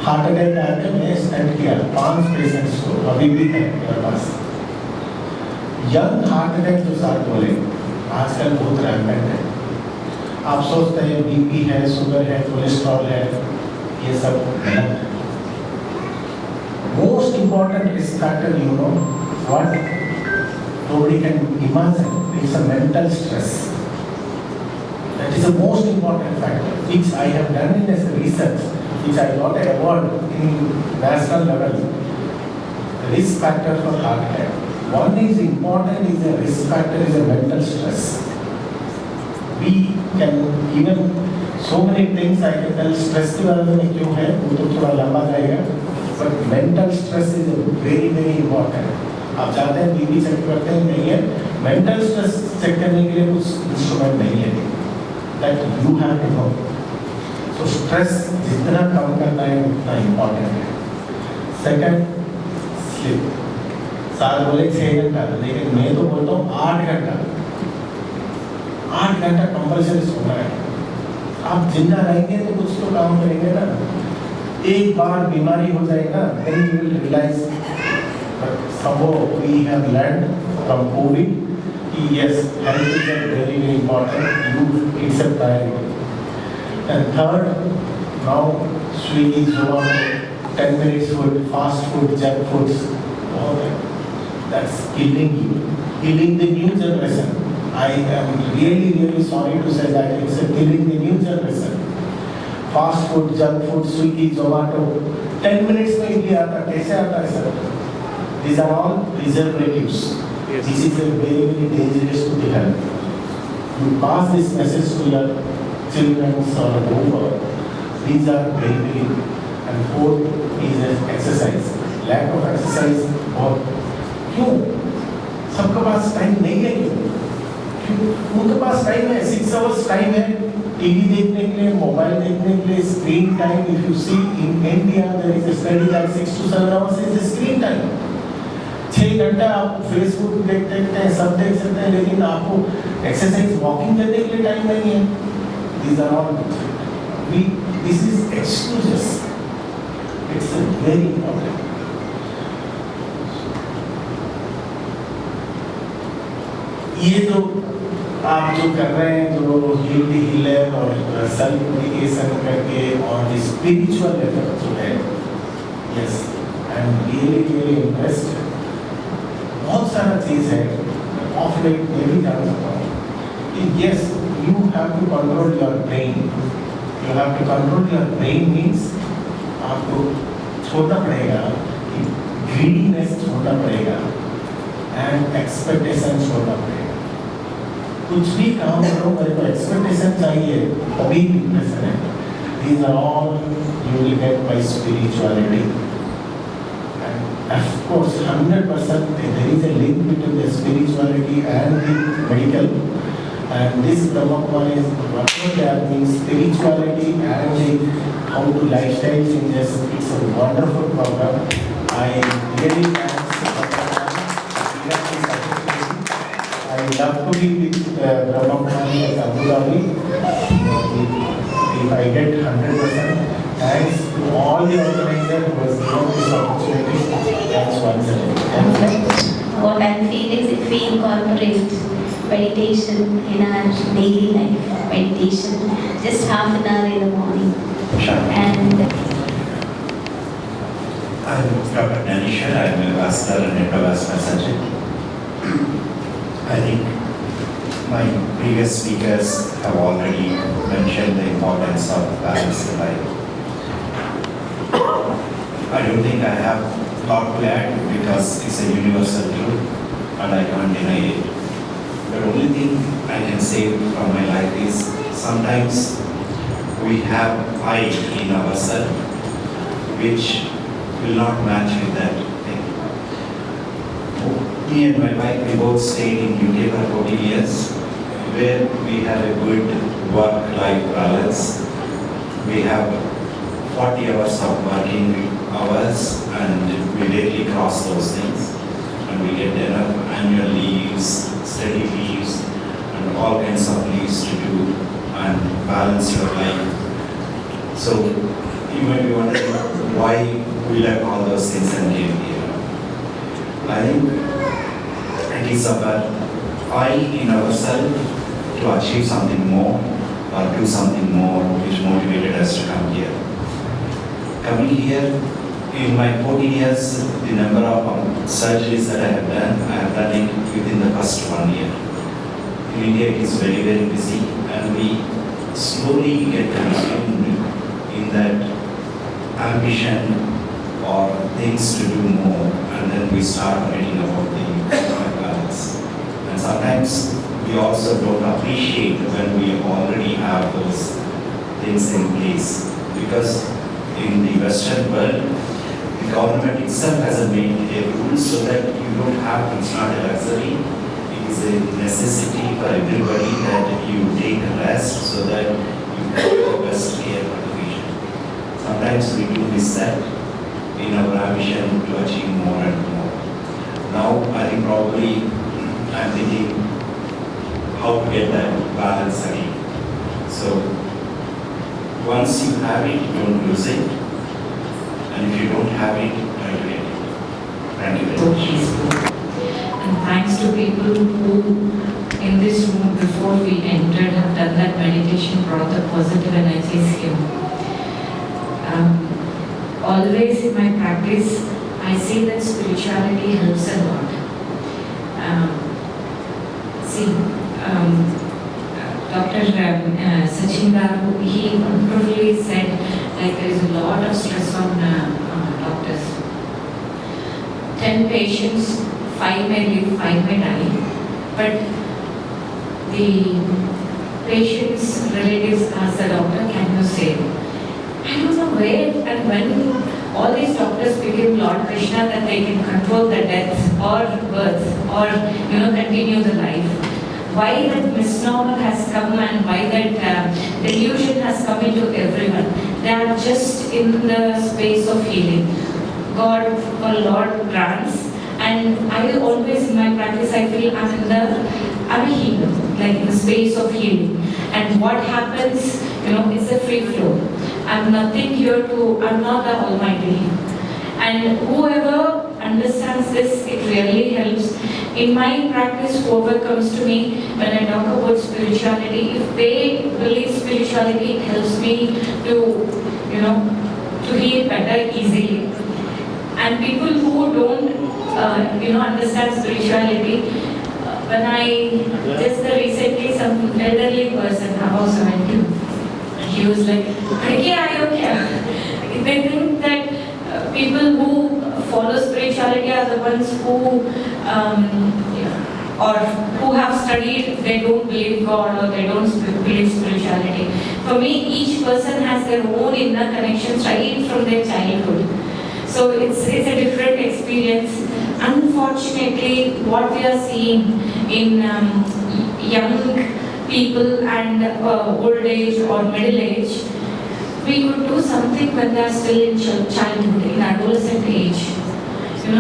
हार्ट अटैक आके मैं स्टेंट किया 5 पेशेंट्स को. अभी भी है मेरे पास. यंग हार्ट अटैक जो सर बोले आजकल बहुत रैम्पेंट है. आप सोचते हैं बीपी है, शुगर है, कोलेस्ट्रॉल है, ये सब गलत है. Most important risk factor, you know what? Nobody can imagine. It's a mental stress. That is the most important factor, which I have done in as a research, which I got an award in national level. Risk factor for heart attack. One is important, is a risk factor is a mental stress. We can even so many things I can tell. Stress के बारे में क्यों है वो तो थोड़ा लंबा जाएगा. But mental stress is very important. आप जाते हैं बीपी चेक करते हैं नहीं है. Mental stress चेक करने के लिए कुछ इंस्ट्रूमेंट नहीं है. That you have to know. So stress जितना कम करना है उतना important है. Second, sleep. साल बोले 6 घंटा, लेकिन मैं तो बोलता हूँ 8 घंटा। 8 घंटा कंपल्सरी सोना है। आप जिंदा रहेंगे तो कुछ तो काम करेंगे ना। एक बार बीमारी हो जाएगा, then you will realize that somehow we have learned from COVID कि yes, health is very very important. It's a priority. And third, now Swiggy, Zomato, 10 minutes food, fast food, junk foods, all that. That's killing you, killing the new generation. I am really really sorry to say that it's killing the new generation. Fast food, junk food, Swiggy, Zomato, 10 minutes में इडली आता है, कैसे आता है sir? These are all preservatives. Yes. This is a very very dangerous to the health. You pass this message to your children or whoever. These are very very. And fourth is exercise. Lack of exercise और क्यों? सबके पास time नहीं है क्यों? उनके पास time है, 6 hours time है TV देखने के लिए, मोबाइल देखने के लिए, screen time. If you see in India there is a study that 6 to 7 hours इज स्क्रीन टाइम। 6 घंटा आप फेसबुक देख सकते हैं, सब देख सकते हैं, लेकिन आपको एक्सरसाइज वॉकिंग करने के लिए टाइम नहीं है। These are all this is excuses. It's very important. ये जो आप जो कर रहे हैं, जो हीलर और सेल्फ मेडिकेशन करके और स्पिरिचुअल लेवल जो है, yes I am really really impressed. बहुत सारा चीज़ है ऑफ लाइट में भी जान सकता हूँ। Yes you have to control your brain. You have to control your brain means आपको छोड़ना पड़ेगा, ग्रीडीनेस छोड़ना पड़ेगा एंड एक्सपेक्टेशन छोड़ना पड़ेगा। कुछ भी काम करो, मेरे को एक्सपेक्टेशन चाहिए, अभी डिप्रेशन है। These are all you will get by spirituality. And of course, 100% there is a link between the spirituality and the medical. And this Brahma Kumari is whatever that means spirituality and the how to lifestyle changes. It's a wonderful program. I really thanks. I love to be with Brahma Kumari at Abu Dhabi. If I get 100%, thanks to all the organizers who has given this opportunity. Thanks once again. What I feel is if we incorporate meditation in our daily life, meditation, just half an hour in the morning. And I'm Dr. Nanisha. I'm a vascular and endovascular surgeon. I think my previous speakers have already mentioned the importance of balanced life. I don't think I have a lot to add because it's a universal truth and I can't deny it. The only thing I can say from my life is sometimes we have I in ourselves which will not match with that thing. Me and my wife, we both stayed in UK for 40 years, where we have a good work-life balance. We have 40 hours of working hours and we rarely cross those things. And we get enough annual leaves, study leaves, and all kinds of leaves to do and balance your life. So you might be wondering why we left all those things and came here. I think it is about I in ourselves to achieve something more or do something more which motivated us to come here. Coming here, in my 40 years, the number of surgeries that I have done it within the first 1 year. In India, it is very, very busy and we slowly get consumed in that ambition or things to do more, and then we start forgetting about the work-life balance. And sometimes we also don't appreciate when we already have those things in place, because in the Western world, the government itself has made a rule so that you don't have to, it's not a luxury, it is a necessity for everybody that you take a rest so that you get the best care for the patient. Sometimes we do miss that in our ambition to achieve more and more. Now I think probably I'm thinking how to get that balance again. So once you have it, don't lose it. And if you don't have it, try to get it. Thank you very So much. peaceful. And thanks to people who in this room before we entered have done that meditation, brought the positive energies here. Always in my practice, I see that spirituality helps a lot. Dr. Sachin Garu, he probably said like there is a lot of stress on doctors. 10 patients, 5 may live, 5 may die. But the patient's relatives ask the doctor, can you save? I don't know where and when all these doctors became Lord Krishna that they can control the death or birth or continue the life. Why that misnomer has come and why that delusion has come into everyone. They are just in the space of healing. God or Lord grants, and I always in my practice I feel I'm a healer, like in the space of healing. And what happens, it's a free flow. I'm nothing here I'm not the Almighty. And whoever understands this, it really helps. In my practice, whoever comes to me when I talk about spirituality, if they believe spirituality, it helps me to heal better easily. And people who don't, understand spirituality, when I just recently some elderly person, about 70, he was like, they think that people who follow spirituality are the ones who or who have studied, they don't believe God or they don't believe spirituality. For me, each person has their own inner connections right from their childhood. So it's a different experience. Unfortunately, what we are seeing in young people and old age or middle age, we could do something when they are still in childhood, in adolescent age.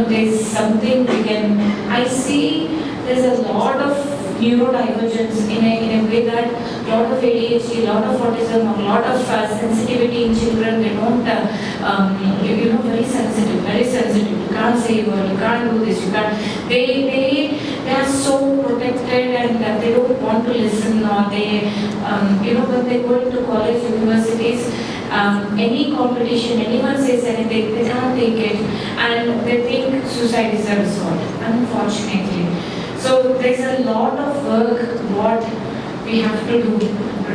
There's something we can. I see there's a lot of neurodivergence in a way that a lot of ADHD, a lot of autism, a lot of sensitivity in children. They don't, very sensitive. You can't say a word, you can't do this, you can't. They are so protected and they don't want to listen, or they, when they go into college, universities, any competition, anyone says anything, they can't take it, and they think suicide is a resort, unfortunately. So there's a lot of work what we have to do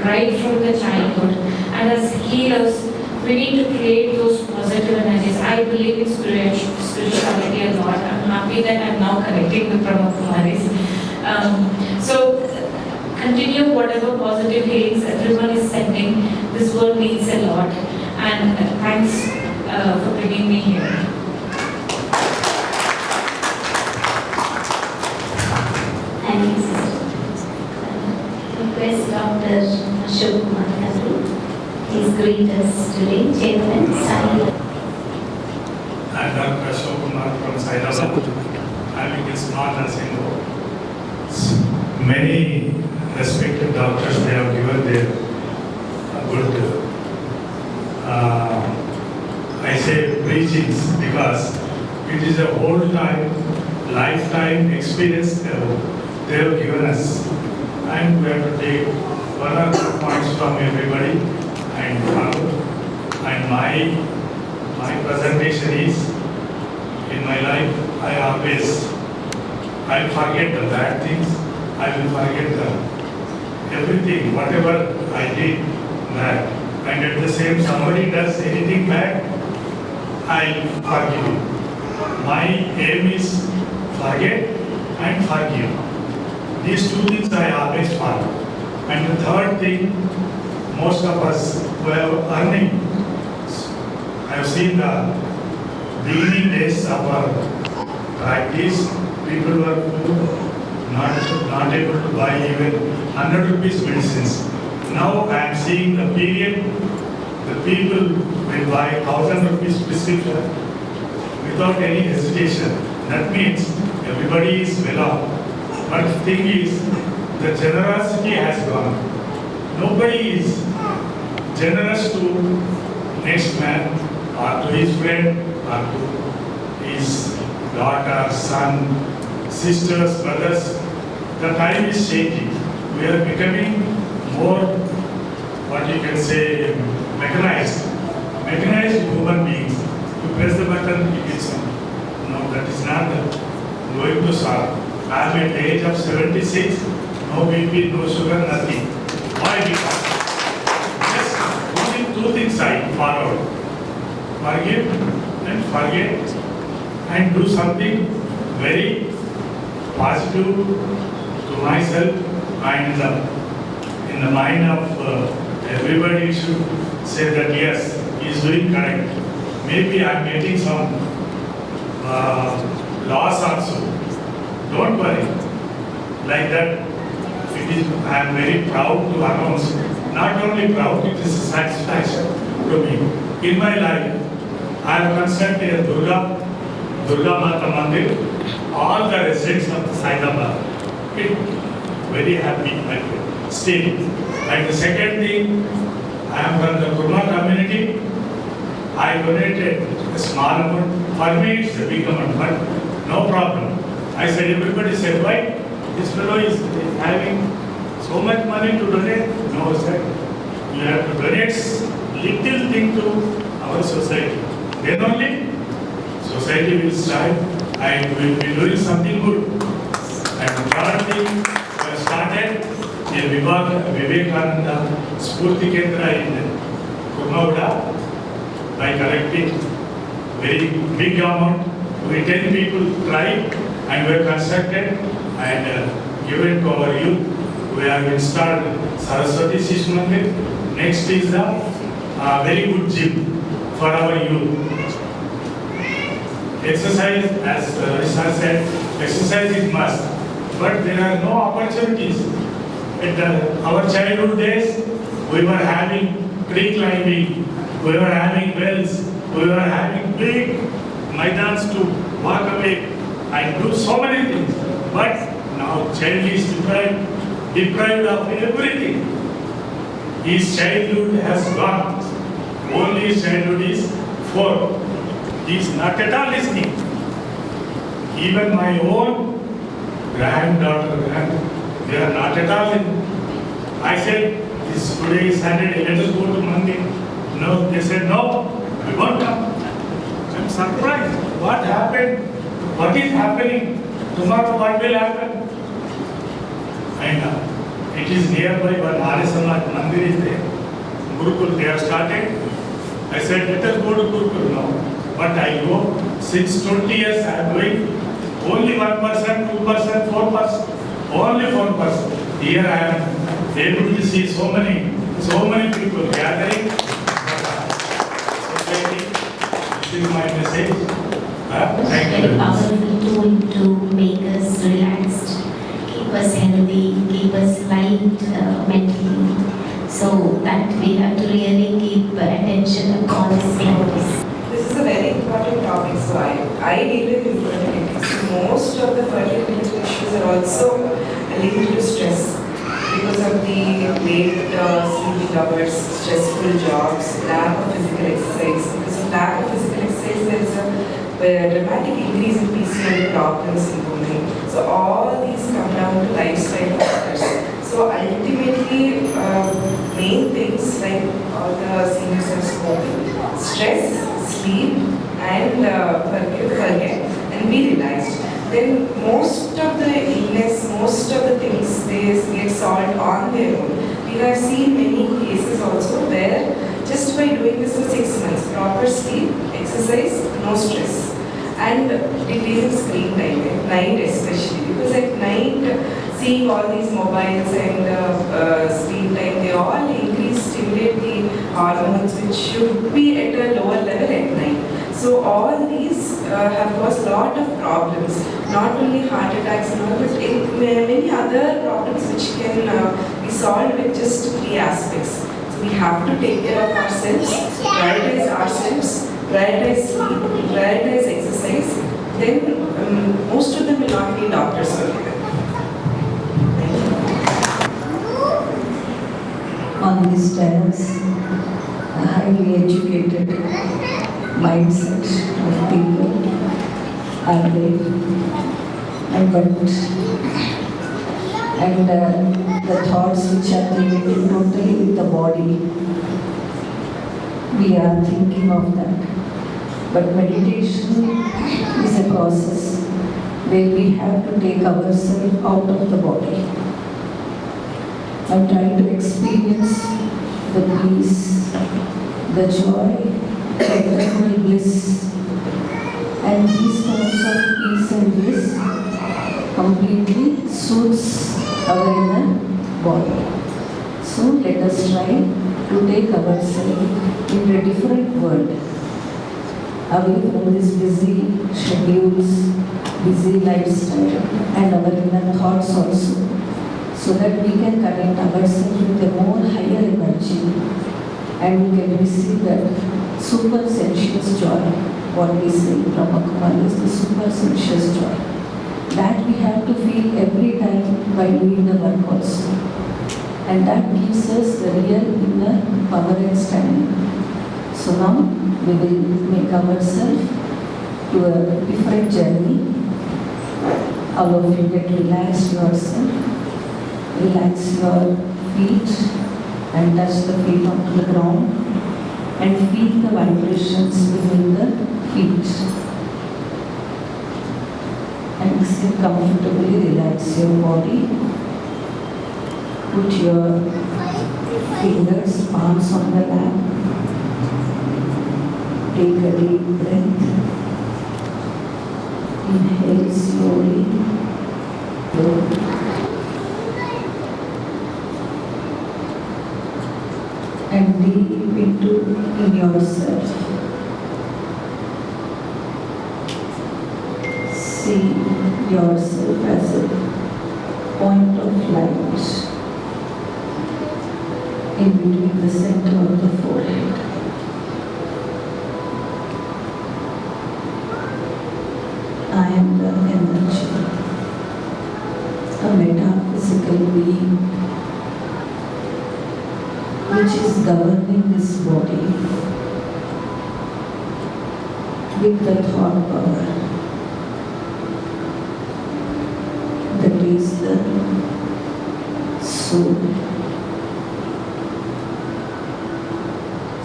right from the childhood, and as healers, we need to create those positive energies. I believe in spirituality a lot. I'm happy that I'm now connecting with Brahma Kumaris. So continue whatever positive healings everyone is sending. This world needs a lot. And thanks for bringing me here. Thank you, sister. Request Dr. Ashok Kumar Khatri. Please greet us today, Chairman Sai. I'm Dr. Ashok Kumar from Sairabad. I'm in this non-nursing home. Many respected doctors, they have given their good, I say preachings, because it is a whole time, lifetime experience they have given us. And we have to take one or two points from everybody and follow. And my presentation is, in my life, I'll forget the bad things, I will forget everything, whatever I did bad. And at the same, somebody does anything bad, I'll forgive him. My aim is forget and forgive. These two things I always follow. And the third thing, most of us who have earning, I have seen the beginning days of our practice, people were not able to buy even 100 rupees medicines. Now I am seeing the period, the people will buy 1000 rupees prescription without any hesitation. That means everybody is well off. But the thing is, the generosity has gone. Nobody is generous to next man or to his friend or to his daughter, son, sisters, brothers. The time is changing. We are becoming more, what you can say, mechanized. Mechanized human beings. You press the button, it is on. No, that is not going to solve. I am at the age of 76, no BP, no sugar, nothing. Why? Because just only two things I followed. Forgive and forget and do something very positive to myself and in the mind of everybody should say that yes, he is doing correct. Maybe I am getting some loss also. Don't worry. Like that, I am very proud to announce, not only proud, it is a satisfaction to me. In my life, I have constructed a Durga Mata Mandir, all the residents of the Saidabad. Very happy, my friend. Still. And the second thing, I am from the Kurma community. I donated a small amount. For me, it's a big amount, but no problem. I said, everybody said, why? This fellow is having so much money to donate. No, sir. You have to donate little thing to our society. Then only society will strive and will be doing something good. And third thing, we have started a Vivekananda Spurti Kendra in Kurmavada by collecting very big amount. We 10 people tried and we have constructed and given to our youth. We have installed Saraswati Shish Mandir. Next is the very good gym for our youth. Exercise, as Rishna said, exercise is must. But there are no opportunities. At our childhood days, we were having tree climbing, we were having wells, we were having big maidans to walk away and do so many things. But now child is deprived of everything. His childhood has gone. Only his childhood is 4. He is not at all listening. Even my own granddaughter, they are not at all in. I said, this today is Saturday, let us go to Monday. No, they said, no, we won't come. I'm surprised. What happened? What is happening? Tomorrow what will happen? And it is nearby, but Arya Samaj Mandir is there. Gurukul, they have started. I said, let us go to Gurukul now. But I go, since 20 years I am doing only 1%, 2%, 4%, only 4%. Here I am able to see so many people gathering. Society, this is my message. Thank you. Very powerful tool to make us relaxed, keep us healthy, keep us light mentally. So that we have to really keep attention upon this practice. This is a very important topic, so I deal with infertility. So most of the fertility issues are also linked to stress because of the late sleeping hours, stressful jobs, lack of physical exercise. Because of lack of physical exercise, there is a dramatic increase in PCOD problems in women. So all these come down to lifestyle factors. So ultimately, main things like all the seniors have spoken, stress, sleep, and forget, and be relaxed. Then most of the illness, most of the things, they get solved on their own. We have seen many cases also where just by doing this for 6 months, proper sleep, exercise, no stress, and decreasing screen time at night especially, because at night seeing all these mobiles and screen time, they all stimulate the hormones which should be at a lower level at night. So all these have caused a lot of problems, not only heart attacks and all, but many other problems which can be solved with just 3 aspects. So we have to take care of ourselves, prioritize sleep, prioritize exercise, then most of them will not need doctors only then. Thank you. On this terrace, a highly educated mindset of people are there. And the thoughts which are related totally with the body, we are thinking of that. But meditation is a process where we have to take ourselves out of the body. I'm trying to experience the peace, the joy, the eternal bliss. And these kinds of peace and bliss completely suits our inner body. So let us try to take ourselves into a different world, away from these busy schedules, busy lifestyle, and our inner thoughts also, so that we can connect ourselves with a more higher energy and we can receive that super sensuous joy. What we say Brahma Kumari is the super sensuous joy. That we have to feel every time by doing the work also. And that gives us the real inner power and stamina. So now we will make ourselves to a different journey. All of you get relaxed yourself. Relax your feet and touch the feet onto the ground and feel the vibrations within the feet. And sit comfortably, relax your body. Put your fingers, palms on the lap. Take a deep breath. Inhale slowly. And deep in yourself. See yourself as a point of light in between the center of the forehead. I am the energy, a metaphysical being which is governing this body with the thought power. That is the soul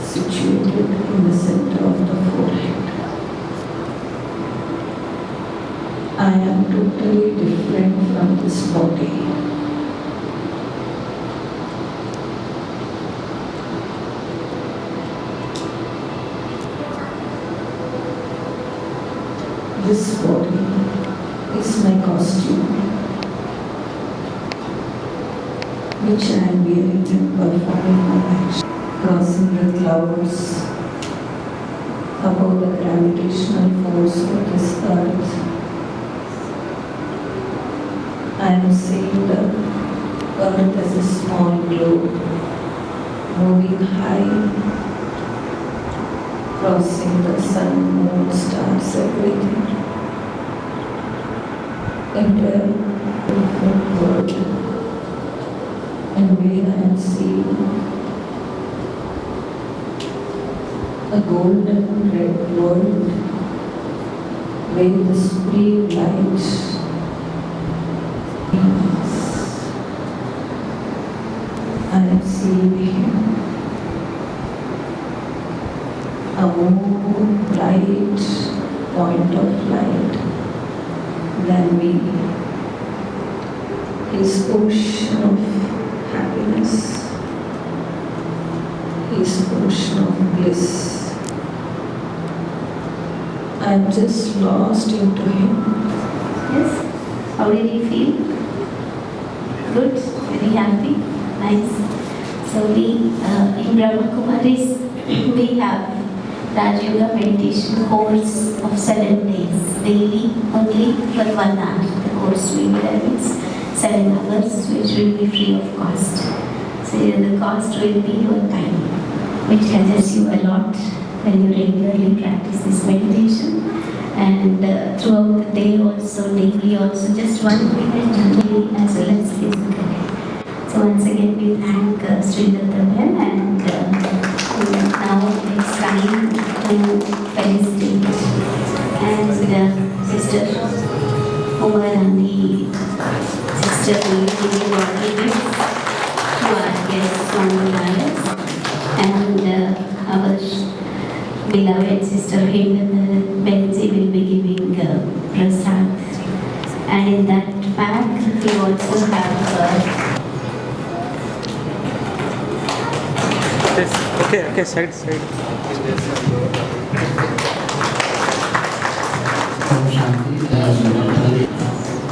situated in the center of the forehead. I am totally different from this body. This body is my costume, which I am wearing and performing my action, crossing the clouds above the gravitational force of this earth. I am seeing the earth as a small globe, moving high, crossing the sun, moon, stars, everything. Into a different world, and where I am seeing a golden red world where the supreme light I am seeing him, a more bright point of light than me, his ocean of happiness, his ocean of bliss. I am just lost into him. Yes? How did you feel? Good? Very happy? Nice. So in Brahma Kumaris, we have Raj Yoga meditation course of 7 days, daily only for 1 hour. The course will be there, means 7 hours, which will be free of cost. So the cost will be your time, which helps you a lot when you regularly practice this meditation. And throughout the day also, daily also, just 1 minute daily as well as physically. So once again we thank Sri Dattavan, and now it's time to felicitate. And Sister Umarani, Sister will give you all the gifts to our guests from the palace. And our beloved Sister Hemendra Benzi will be giving prasad. And in that bag we also have Yes. Okay, side.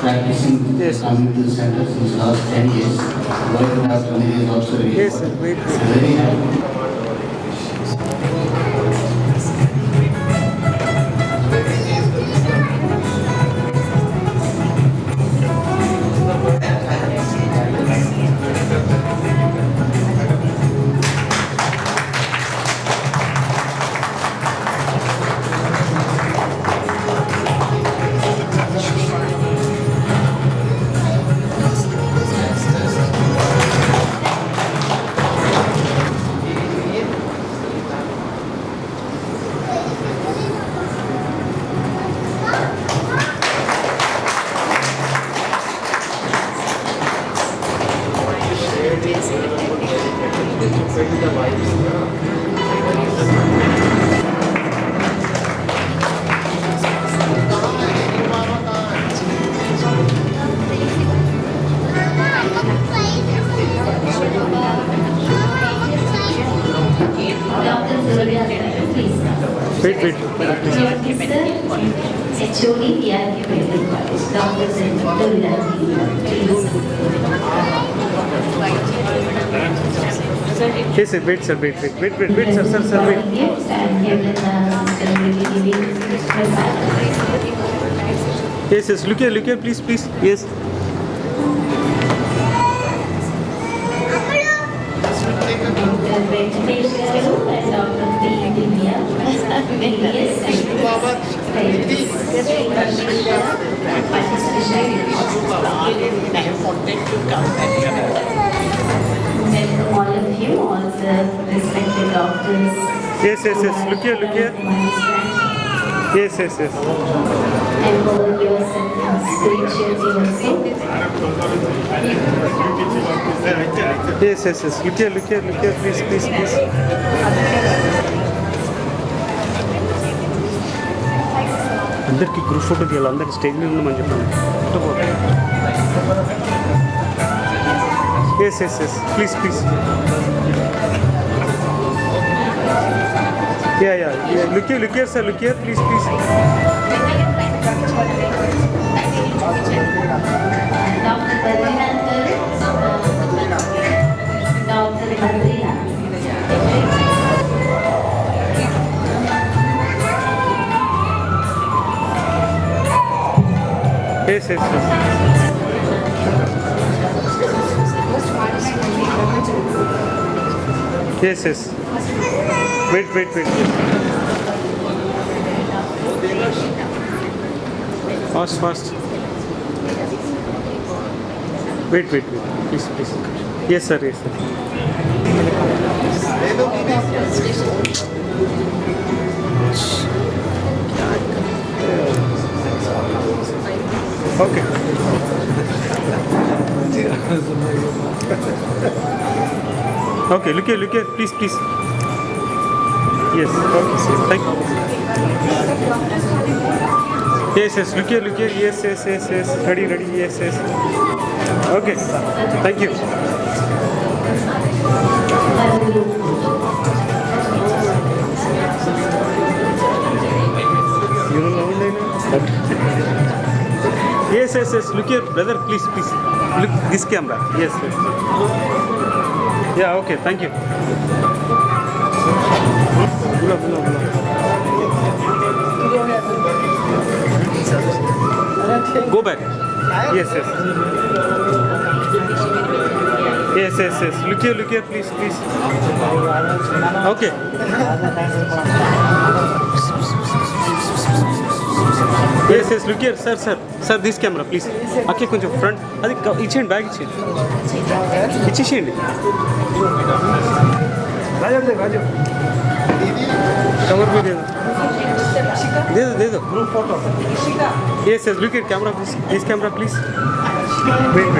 Practicing coming to the center since last 10 years. Working out 20 years also very Yes, sir. Wait. Very happy. Dr. Surya, please. Wait. Your sister, HOD, PRK Medical College, Dr. Surya, please. Yes, sir. Wait, sir. Wait, sir. Wait. Yes, and Hemendra sister will be giving prasad. Yes. Look here, please. Yes. Dr. Venkatesh Garu and Dr. P. Divya. Yes, and welcome all of you, all the respected doctors. Yes. Look here. Yes. Empower yourself spiritually also. Yes. Look here, please. అందరికి group photo తీయాలి, అందరికి stage మీద ఉండమని చెప్పండి. Yes. Please. Yeah. Look here, sir. Look here, please. Dr. Badrinath Garu, Dr. Badrinath. Yes. Yes. Wait. Fast. Wait. Please. Yes, sir. Okay. Okay, look here, please. Yes, okay, sir. Thank you. Yes, look here. Yes. Ready, yes. Okay, thank you. You don't know that? Yes. Look here, brother, please. Look this camera. Yes. Yeah, okay, thank you. Go back. Yes, yes. Yes, yes, yes. Look here, please, please. Okay. Yes, yes, look here, sir, sir. Sir, this camera, please. Okay, కొంచెం front. అది ఇచ్చేయండి, bag ఇచ్చేయండి. ఇచ్చేసేయండి. రాజు. Cover भी दे दो group photo yes yes look at camera please this camera please wait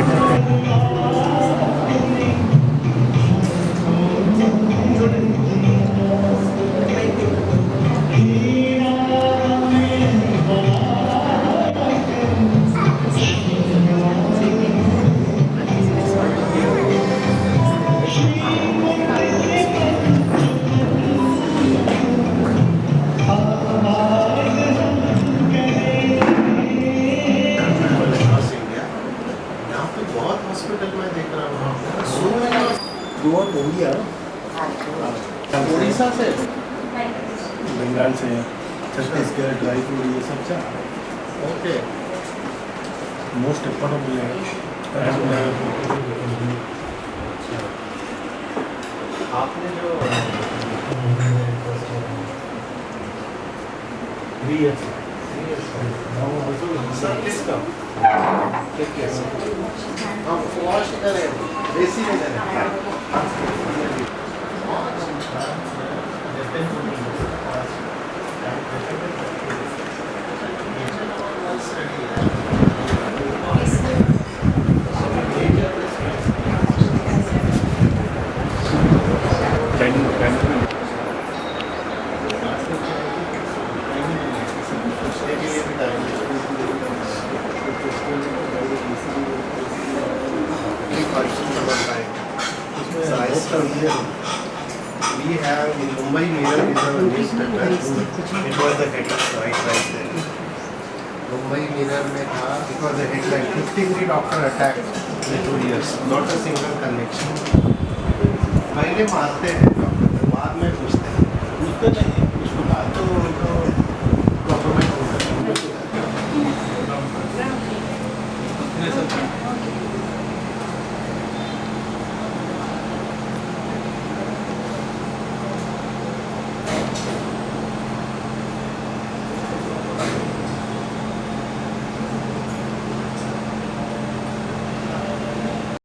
Orissa से बंगाल से छत्तीसगढ़ रायपुर ये सब से ओके मोस्ट अफोर्डेबल है आपने जो 3 years सर किसका हम वॉश करें देसी में करें We have in Mumbai Mirror is our newspaper. It was the headline right there. Mumbai Mirror में था, it was the headline 53 doctor attacked in 2 years, not a single connection. पहले मारते हैं डॉक्टर, बाद में पूछते हैं. पूछते नहीं, उसके बाद तो